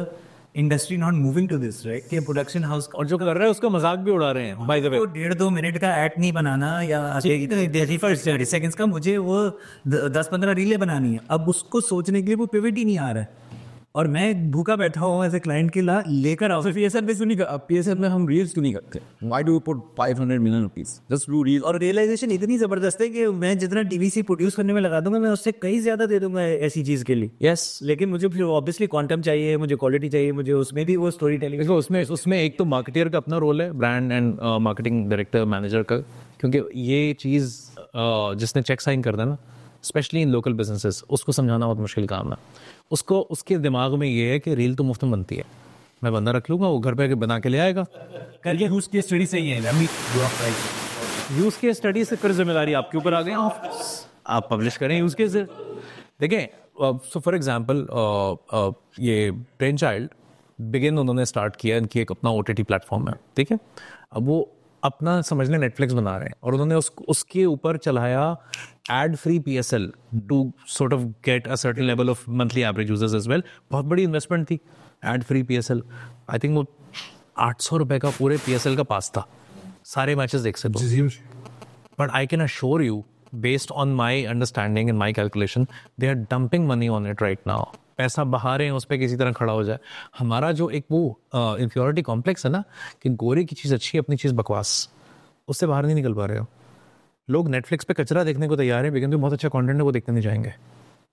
industry not moving to this, right? कि production house और जो कर रहे हैं उसका मजाक भी उड़ा रहे हैं. By the way, 1.5-2 मिनट का ऐड नहीं बनाना या 30 सेकंड्स का मुझे वो 10-15 रीलें बनानी है. अब उसको सोचने के लिए वो पिवट ही नहीं आ रहा है. और मैं भूखा बैठा हूँ ऐसे क्लाइंट के लेकर आओ. PSL पे सुनी PSL में हम रील्स क्यों नहीं करते? Why do you put 500 million rupees? Just do reels. और रियलाइजेशन इतनी जबरदस्त है कि मैं जितना डीवीसी प्रोड्यूस करने में लगा दूंगा मैं उससे कहीं ज्यादा दे दूंगा ऐसी चीज के लिए. यस. लेकिन मुझे फिर ऑब्वियसली क्वांटम चाहिए, मुझे क्वालिटी चाहिए, मुझे उसमें भी वो स्टोरी टेलिंग. उसमें एक तो मार्केटियर का अपना रोल है, brand and marketing director manager का, क्योंकि ये चीज़ जिसने चेक साइन करना है ना, स्पेशली इन लोकल बिजनेसेस, उसको समझाना बहुत मुश्किल काम है. उसको उसके दिमाग में ये है कि रील तो मुफ्त में बनती है, मैं बंदा रख लूँगा, वो घर पे बना के ले आएगा. करके यूज़ केस स्टडी सही है. यूज़ केस स्टडी से फिर जिम्मेदारी आपके ऊपर आ गई, आप पब्लिश करें यूज़ केस. देखें, सो फॉर एग्जांपल ये ब्रेन चाइल्ड बिगिन उन्होंने स्टार्ट किया, इनकी एक अपना OTT प्लेटफॉर्म है, ठीक है. अब वो अपना समझ लें नेटफ्लिक्स बना रहे हैं और उन्होंने उसके ऊपर चलाया ad free PSL to sort of get a certain level of monthly average users as well. बहुत बड़ी इन्वेस्टमेंट थी ad free PSL. I think वो 800 रुपये का पूरे PSL का पास था, सारे मैचेस देख सकते हो. But I can assure you, based on my understanding and my calculation, they are dumping money on it right now. पैसा बहा रहे हैं उस पर किसी तरह खड़ा हो जाए. हमारा जो एक वो इंफ्योरिटी कॉम्प्लेक्स है ना कि गोरे की चीज़ अच्छी है, अपनी चीज़ बकवास, उससे बाहर नहीं निकल पा रहे हो. लोग नेटफ्लिक्स पे कचरा देखने को तैयार है, बिगिन पे बहुत अच्छा कंटेंट है वो देखने नहीं जाएंगे.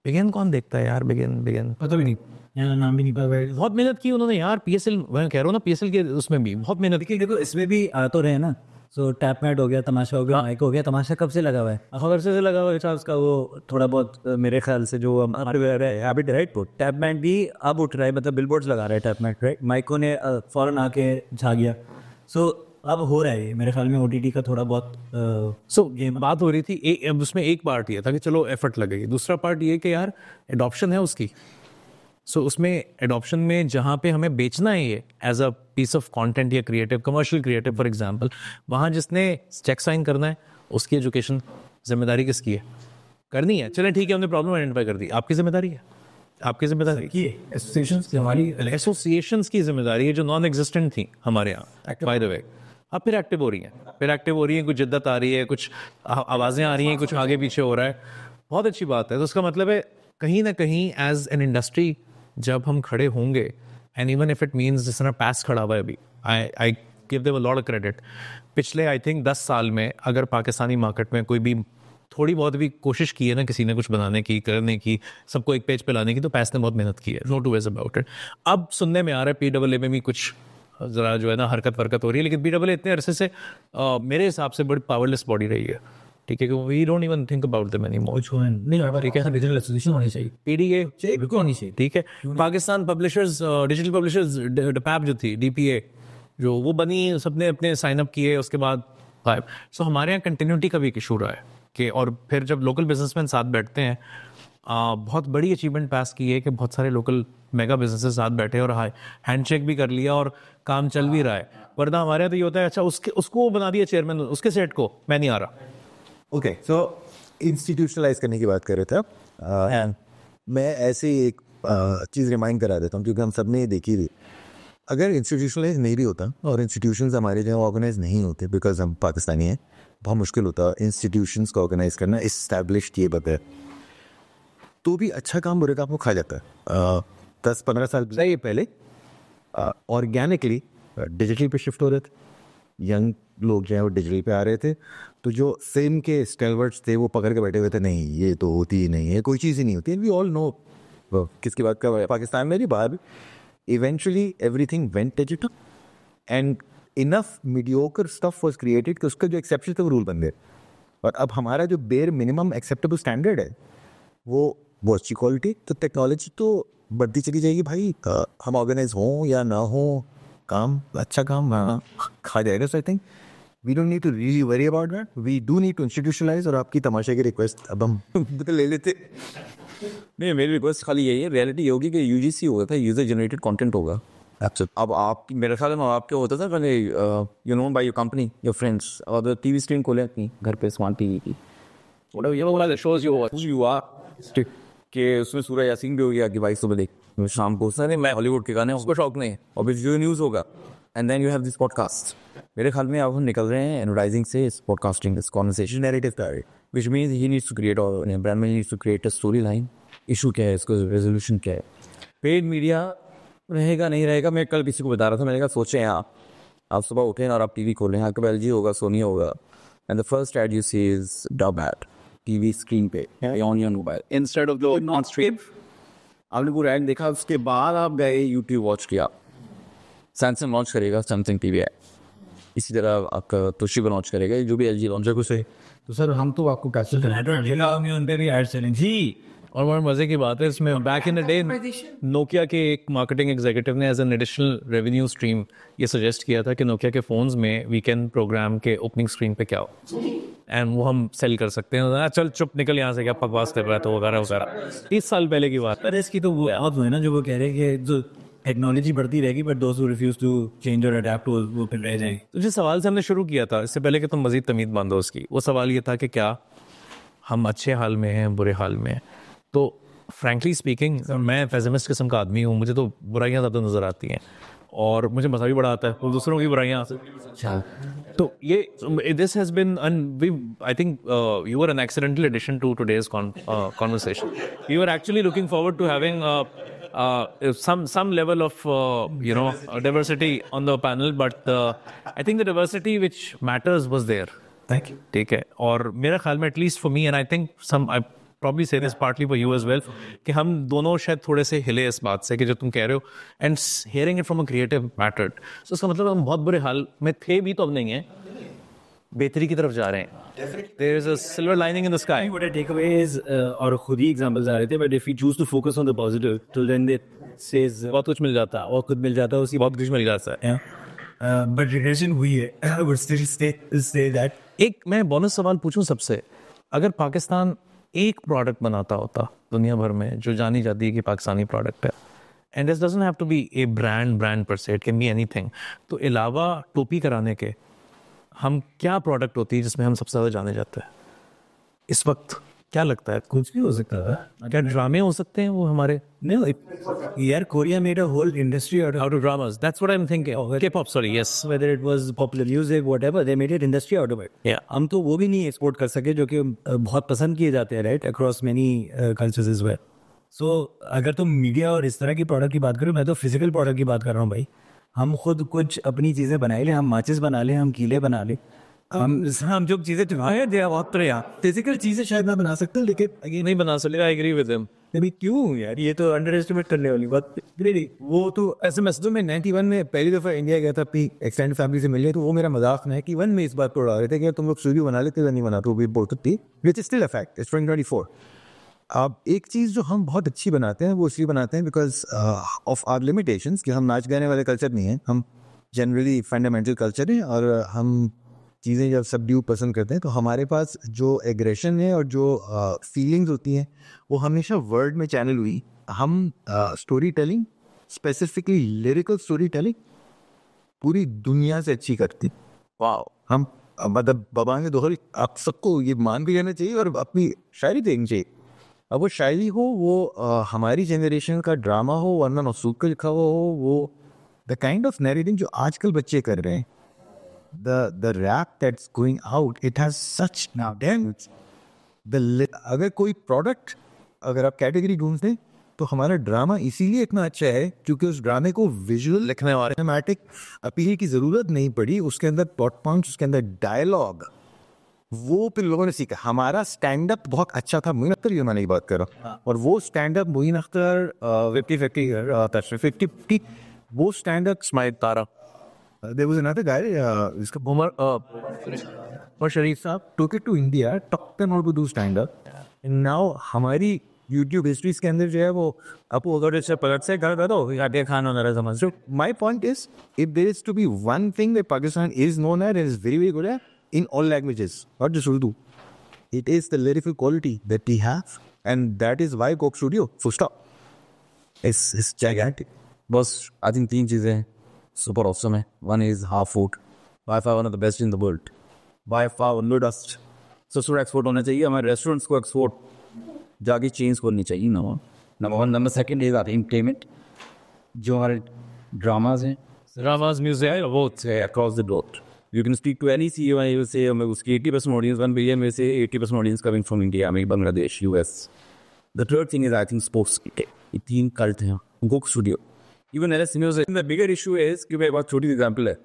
बिगिन कौन देखता है यार? बिगिन पता भी नहीं, नाम भी नहीं पता. बहुत मेहनत की उन्होंने यार. PSL मैं कह रहा हूँ ना, PSL के उसमें भी बहुत मेहनत की. देखो इसमें भी आ तो रहे ना. सो टैप मैट हो गया, तमाशा हो गया, माइक हो गया. तमाशा कब से लगा हुआ है? खबर से लगा हुआ है उसका. वो थोड़ा बहुत मेरे ख्याल से जो हैबिट राइट, टैप मैट भी अब उठ रहा है, मतलब बिलबोर्ड्स लगा रहा है टैप मैट, राइट. माइको ने फौरन आके झा गया. सो अब हो रहा है मेरे ख्याल में OTT का थोड़ा बहुत. सो ये बात हो रही थी, उसमें एक पार्ट ये था कि चलो एफर्ट लगेगी. दूसरा पार्ट ये कि यार एडॉप्शन है उसकी. सो उसमें एडॉप्शन में जहाँ पे हमें बेचना है ये as a piece of content या creative, commercial creative for example, वहाँ जिसने चेक साइन करना है उसकी एजुकेशन जिम्मेदारी किसकी है? करनी है. चलें ठीक है, हमने प्रॉब्लम आइडेंटिफाई कर दी, आपकी जिम्मेदारी है. आपकी जिम्मेदारी की एसोसिएशंस की जिम्मेदारी है जो नॉन एग्जिस्टेंट थी हमारे यहाँ, बाय द वे. अब फिर एक्टिव हो रही हैं, कुछ जिद्दत आ रही है, कुछ आवाज़ें आ रही हैं, कुछ आगे पीछे हो रहा है. बहुत अच्छी बात है. तो उसका मतलब है कहीं ना कहीं एज एन इंडस्ट्री जब हम खड़े होंगे, and even if it means जिस तरह पैस खड़ा हुआ है अभी, I give them a lot of credit. पिछले आई थिंक 10 साल में अगर पाकिस्तानी मार्केट में कोई भी थोड़ी बहुत भी कोशिश की है ना किसी ने कुछ बनाने की, करने की, सबको एक पेज पे लाने की, तो पैस ने बहुत मेहनत की है. No two ways about it. अब सुनने में आ रहा है PAA में भी कुछ ज़रा जो है ना हरकत हो रही है, लेकिन PAA इतने अरसे से मेरे हिसाब से बड़ी पावरलेस बॉडी रही है, ठीक है. We don't even think about them anymore. ठीक है, डिजिटल एसोसिएशन होनी चाहिए, PDA बिल्कुल होनी चाहिए, ठीक है. Pakistan publishers, digital publishers DPAP जो थी, DPA जो वो बनी, सबने अपने साइन अप किए, उसके बाद गायब. सो हमारे यहाँ कंटिन्यूटी का भी एक इशू रहा है कि, और फिर जब लोकल बिजनेसमैन साथ बैठते हैं बहुत बड़ी अचीवमेंट पास की है कि बहुत सारे लोकल मेगा बिजनेसेस साथ बैठे और हैंडशेक भी कर लिया और काम चल भी रहा है। वरना हमारे यहाँ तो ये होता है अच्छा उसको बना दिया चेयरमैन, उसके सेट को मैं नहीं आ रहा। ओके, सो इंस्टीट्यूशनलाइज करने की बात कर रहे थे आप। एंड मैं ऐसे ही एक चीज़ रिमाइंड करा देता हूँ क्योंकि हम सब ने ये देखी थी। अगर इंस्टीट्यूशनलाइज नहीं भी होता और इंस्टीट्यूशंस हमारे जो ऑर्गेनाइज नहीं होते बिकॉज हम पाकिस्तानी हैं, बहुत मुश्किल होता इंस्टीट्यूशंस को ऑर्गेनाइज करना इस्टेब्लिश्ड ये बगैर। तो भी अच्छा काम बुरे काम को खा जाता है। 10-15 साल ये पहले ऑर्गेनिकली डिजिटल पे शिफ्ट हो रहे थे, यंग लोग जो है वो डिजिटल पे आ रहे थे, तो जो सेम के स्टेलवर्ड्स थे वो पकड़ के बैठे हुए थे, नहीं ये तो होती ही नहीं है, कोई चीज़ ही नहीं होती। वी ऑल नो किसकी बात कर रहे हैं, पाकिस्तान में भी बाहर भी। Eventually everything went digital and enough mediocre stuff was created कि उसका जो एक्सेप्शन थे वो रूल बन गए। और अब हमारा जो बेयर मिनिमम एक्सेप्टेबल स्टैंडर्ड है वो अच्छी क्वालिटी। तो टेक्नोलॉजी तो बढ़ती चली जाएगी भाई, हम ऑर्गेनाइज हों या ना हो, काम अच्छा काम खा जाएगा। So I think we don't need to really worry about that, we do need to institutionalize. और आपकी तमाशे की रिक्वेस्ट अब हम ले लेते। नहीं, मेरी रिक्वेस्ट खाली यही है, रियलिटी ये होगी कि यूजीसी होगा था, यूजर जनरेटेड कंटेंट होगा। अब आप मेरे ख्याल में आपके होता था पहले you know by your company your friends, और टीवी स्क्रीन खोले अपनी घर पे स्मार्ट टीवी की, ये वाला शोज यू आर कि उसमें सूरज यासीन भी हो गया कि भाई सुबह देख शाम को उसने मैं हॉलीवुड के गाने, उसको शौक नहीं है, और फिर जो न्यूज़ होगा and then you have this podcast. मेरे ख्याल में आप हम निकल रहे हैं एडवर्टाइजिंग से, इस पॉडकास्टिंग, इस conversation narrative direct, which means he needs to create और ब्रांड में needs to create a storyline. Issue क्या है, इसको रेजोल्यूशन क्या है, पेड मीडिया रहेगा नहीं रहेगा। मैं कल किसी को बता रहा था, मैंने कहा सोचें आप सुबह उठें और आप टीवी खोलें, आपका LG होगा, सोनी होगा, and the first ad you see is dub ad TV screen पे on your mobile instead of the non stream. आपने पूरा एड देखा, उसके बाद आप गए यूट्यूब वॉच किया, सैमसंग लॉन्च करेगा सैमसंग टीवी है, इसी तरह आपका तोशिबा लॉन्च करेगा, जो भी LG लॉन्च है कुछ है। तो सर हम तो आपको कैसे जी। और बड़ा मजे की बात है इसमें, back in the day Nokia के एक मार्केटिंग एग्जीक्यूटिव ने as an additional revenue stream ये सजेस्ट किया था कि नोकिया के फोन्स में वीकेंड प्रोग्राम के ओपनिंग स्क्रीन पे क्या हो, एंड वो हम सेल कर सकते हैं। चल चुप निकल यहाँ से, क्या बकवास कर रहा है, तो वगैरह वगैरह। 30 साल पहले की बात है। इसकी तो वो है ना जो वो कह रहे हैं कि जो टेक्नोलॉजी बढ़ती रहेगी बट दोस्त रिफ्यूज टू चेंज और अडेप्ट वो फिर रह जाएंगे। तो जिस सवाल से हमने शुरू किया था इससे पहले कि तुम मजीद तमीद बांधो उसकी, वो सवाल ये था कि क्या हम अच्छे हाल में हैं, बुरे हाल में हैं। तो फ्रैंकली स्पीकिंग मैं पेसिमिस्ट किस्म का आदमी हूँ, मुझे तो बुराइयाँ ज़्यादा नज़र आती हैं और मुझे मज़ा भी बड़ा आता है तो दूसरों की बुराइयाँ। तो ये this has been I think you were an accidental addition to today's conversation. We were actually looking forward to having some level of diversity on the panel, but I think the diversity which matters was there. Thank you. ठीक है, और मेरा ख्याल में at least for me and I think I probably say this partly for you as well, कि हम दोनों शायद थोड़े से हिले इस बात से कि जो तुम कह रहे हो, and hearing it from a creative mattered. So इसका मतलब हम बहुत बुरे हाल में थे भी तो अब नहीं है, बेहतरी की तरफ जा रहे हैं। There is a silver lining in the sky. What I take away is और खुद ही एग्जांपल्स आ रहे थे, but if we choose to focus on the positive, तो then it says बहुत कुछ मिल जाता है, और खुद मिल जाता है, उसी बहुत कुछ मिल जाता है। but regression हुई है। I would still say that एक मैं बोनस सवाल पूछूं सबसे, अगर पाकिस्तान एक प्रोडक्ट बनाता होता दुनिया भर में जो जानी जाती है कि पाकिस्तानी प्रोडक्ट है, and this doesn't have to be a brand per se, it can be anything, तो अलावा टोपी कराने के हम क्या प्रोडक्ट होती है जिसमें हम सबसे ज़्यादा जाने जाते हैं इस वक्त? क्या लगता है? कुछ भी हो सकता है। क्या ड्रामे हो सकते हैं वो हमारे? नहीं यार, Korea made a whole industry out of dramas. That's what I'm thinking. K-pop, sorry, yes. Whether it was popular music, whatever, they made an industry out of it. Yeah. हम तो वो भी नहीं एक्सपोर्ट कर सके जो कि बहुत पसंद किए जाते हैं, right? Across many cultures as well. So अगर तुम मीडिया और इस तरह की प्रोडक्ट की बात करो, मैं तो फिजिकल प्रोडक्ट की बात कर रहा हूँ भाई। हम खुद कुछ अपनी चीज़ें बनाए ले, हम माचिस बना ले, हम कीले बना ले, हम जो चीज़ें चुनाए दे बहुत फिजिकल चीज़ें शायद मैं बना सकता हूँ, लेकिन ये नहीं बना सकते। I agree with him. अभी क्यों यार, ये तो अंडर एस्टिमेट करने वाली बात। वो तो ऐसे मैसेज में 91 में पहली दफ़ा इंडिया गया था, अपनी एक्सटेंडेड फैमिली से मिले, तो वो मेरा मजाक है कि 1 में इस बात पर उड़ा रहे थे कि तुम लोग स्टूडियो बना लेते हो नहीं बनाते, वो भी बोल सकती, which is still a fact, it's 2024। अब एक चीज़ जो हम बहुत अच्छी बनाते हैं वो इसलिए बनाते हैं बिकॉज ऑफ आवर लिमिटेशंस, कि हम नाच गाने वाले कल्चर नहीं हैं, हम जनरली फंडामेंटल कल्चर है और हम चीज़ें जब सबड्यू पसंद करते हैं, तो हमारे पास जो एग्रेशन है और जो फीलिंग्स होती हैं वो हमेशा वर्ड में चैनल हुई. हम story telling, specifically lyrical story telling, पूरी दुनिया से अच्छी करती. वाह. हम मतलब बाबा के दोहरी आप सबको ये मान भी लेना चाहिए और अपनी शायरी देखनी चाहिए. अब वो शायरी हो, वो हमारी जनरेशन का ड्रामा हो, वरना मसूद का लिखा हुआ हो, वो द काइंड ऑफ नैरेटिंग जो आजकल बच्चे कर रहे हैं, the rap that's going out, it has such depth. अगर कोई प्रोडक्ट, अगर आप कैटेगरी ढूंढते हैं, तो हमारा ड्रामा इसीलिए इतना अच्छा है क्योंकि उस ड्रामे को विजुअल लिखने वाले सिनेमैटिक अपील की ज़रूरत नहीं पड़ी. उसके अंदर प्लॉट पॉइंट्स, उसके अंदर डायलॉग, वो फिर लोगों ने सीखा. हमारा स्टैंड अप बहुत अच्छा था. मोइन अख्तर की मैं नहीं बात कर रहा, और वो स्टैंड अप मोइन अख्तर 50-50 वो stand up smile Tara, there was another guy, इसका उमर शरीफ साहब, took it to India, taught them how to do stand up. And now हमारी YouTube histories के अंदर जो है वो आपको अगर इससे पलट से कर दो आदिया खान वगैरह समझ. So my point is, if there is to be one thing that Pakistan is known at and is very very good at in all languages, not just Urdu, it is the lyrical quality that we have, and that is why Coke Studio, full stop, is gigantic. बस I think 3 चीज़ें हैं super awesome है. One is half food, by far one of the best in the world, by far no dust. ससुर export होना चाहिए. हमारे restaurants को export जाके चेंज करनी चाहिए. Number 1. Number 2 is I payment. जो हमारे ड्रामाज हैं, ड्रामाज, म्यूजिक, वो across the dot, you can speak to any CEO I say उसकी 80% ऑडियंस 1 बिलियन में से 80% ऑडियंस कमिंग फ्रॉम इंडिया, में Bangladesh, US. The third thing is I think sports. ये 3 cult हैं. Coke studio, even LS music. The bigger issue is कि भाई बहुत छोटी एग्जाम्पल है.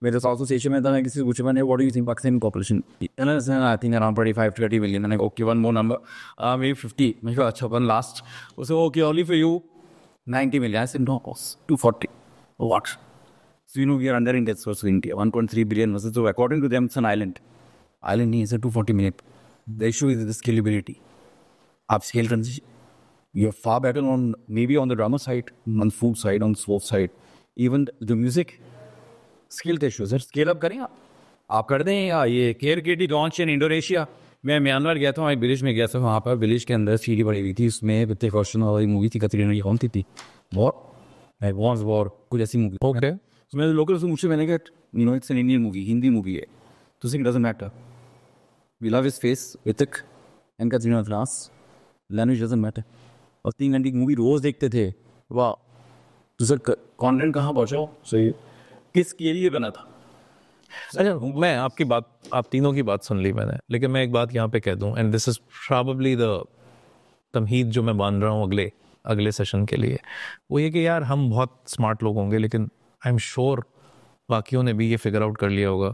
मेरे साउथ ईस्ट एशिया में था, मैं किसी से पूछा मैंने what do you think Pakistan population, I think around 25-30 million. मैंने okay one more number, may 50. मैं कहा अच्छा वन लास्ट. उसे okay only for you 90 million. I said no boss 240. What? So you know we are under index versus India. 1.3 billion versus, so according to them it's an island नहीं है, 240 million. The issue is the scalability. आप scale transition, you're far better on maybe on the drama side, on food side, on sports side, even the music. Skill issues है, scale up करें आप कर दें. या ये केयर केटी लॉन्च इन इंडोनेशिया. मैं म्यांमार गया था, वहाँ विलेज में गया था. वहाँ पर विलेज के अंदर सीढ़ी पड़ी हुई थी, उसमें वित्तीय क्वेश्चन वाली मूवी थी, कतरीना की कौन थी वॉर कुछ ऐसी मूवी. ओके. मैं लोकल से पूछे, मैंने कहा it's an Indian movie, Hindi movie है, तो it doesn't matter. We love his face, Hrithik and Katrina class, language doesn't matter. और 3 घंटे की मूवी रोज देखते थे. वाह. तो सर कॉन्टेंट कहाँ पहुँचा, सही किसके लिए बना था? अच्छा, मैं आपकी बात, आप तीनों की बात सुन ली मैंने, लेकिन मैं एक बात यहाँ पे कह दूँ, and this is probably the तमहीद जो मैं बांध रहा हूँ अगले सेशन के लिए, वो ये कि यार हम बहुत स्मार्ट लोग होंगे, लेकिन आई एम श्योर बाकियों ने भी ये फिगर आउट कर लिया होगा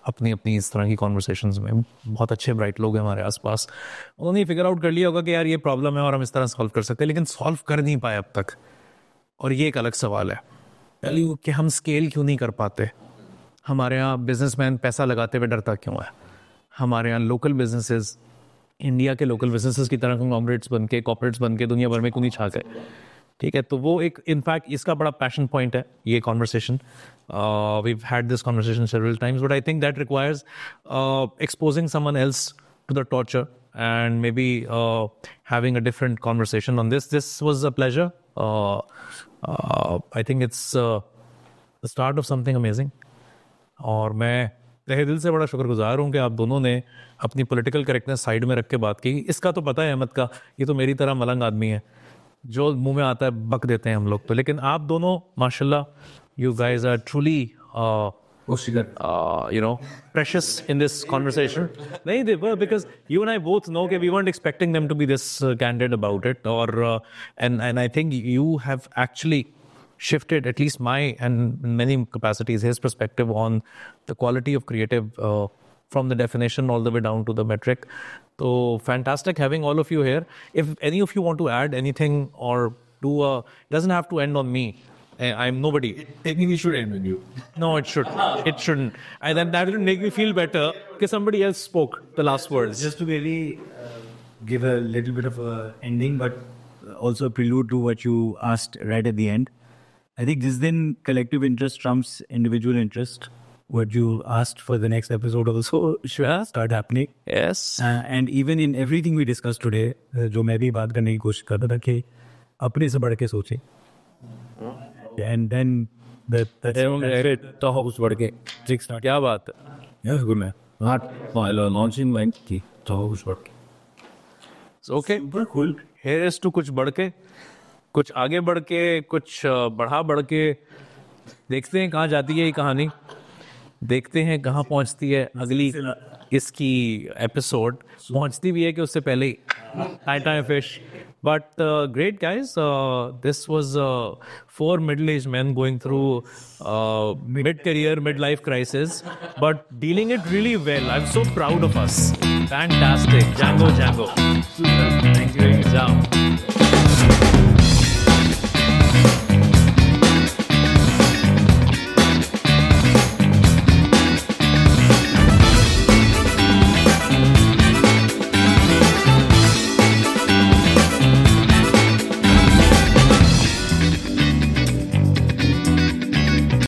अपनी अपनी इस तरह की कॉन्वर्सेशंस में. बहुत अच्छे ब्राइट लोग हैं हमारे आसपास, उन्होंने ये फिगर आउट कर लिया होगा कि यार ये प्रॉब्लम है और हम इस तरह सॉल्व कर सकते हैं, लेकिन सॉल्व कर नहीं पाए अब तक. और ये एक अलग सवाल है कि हम स्केल क्यों नहीं कर पाते. हमारे यहाँ बिजनेसमैन पैसा लगाते हुए डरता क्यों है. हमारे यहाँ लोकल बिजनेसेस, इंडिया के लोकल बिजनेसेस की तरह कॉर्पोरेट्स बन के दुनिया भर में क्यों नहीं छा गए. ठीक है, तो वो एक इनफैक्ट इसका बड़ा पैशन पॉइंट है ये conversation. We've had this conversation several times, but I think that requires exposing someone else to the torture and maybe having a different conversation on this. This was a pleasure. I think it's the start of something amazing. और मैं तहे दिल से बड़ा शुक्रगुजार हूँ कि आप दोनों ने अपनी पॉलिटिकल करेक्टनेस साइड में रख के बात की. इसका तो पता है अहमद का, ये तो मेरी तरह मलंग आदमी है, जो मुंह में आता है बक देते हैं हम लोग तो. लेकिन आप दोनों माशाल्लाह, you guys are truly precious in this conversation. Nahin, they were, because you and I both know that we weren't expecting them to be this candid about it, or and I think you have actually shifted at least my, and in many capacities, his perspective on the quality of creative from the definition all the way down to the metric. So fantastic having all of you here. If any of you want to add anything or do it doesn't have to end on me. I'm nobody. Technically should end with you. No, it should. It shouldn't. And then that will make me feel better because somebody else spoke the last words. Just to really give a little bit of a ending, but also prelude to what you asked right at the end. I think this then collective interest trumps individual interest. what you asked for the next episode also should start happening. Yes. And even in everything we discussed today, जो मैं भी बात करने की कोशिश कर रहा था कि अपने से बढ़ के सोचें. And then तो हाउस बढ़ के trick start. क्या बात है. Yeah, good man. Not launching like की तो हाउस बढ़ के. Okay, Super cool. here is to कुछ बढ़ के, कुछ आगे बढ़ के, कुछ बढ़ा बढ़ के. देखते हैं कहाँ जाती है ये कहानी, देखते हैं कहाँ पहुँचती है अगली इसकी एपिसोड. पहुँचती भी है कि उससे पहले ही time fish. But great guys, this was 4 middle-aged men going through mid-career, mid-life crisis, but dealing it really well. I'm so proud of us. Fantastic. Django. Thank you.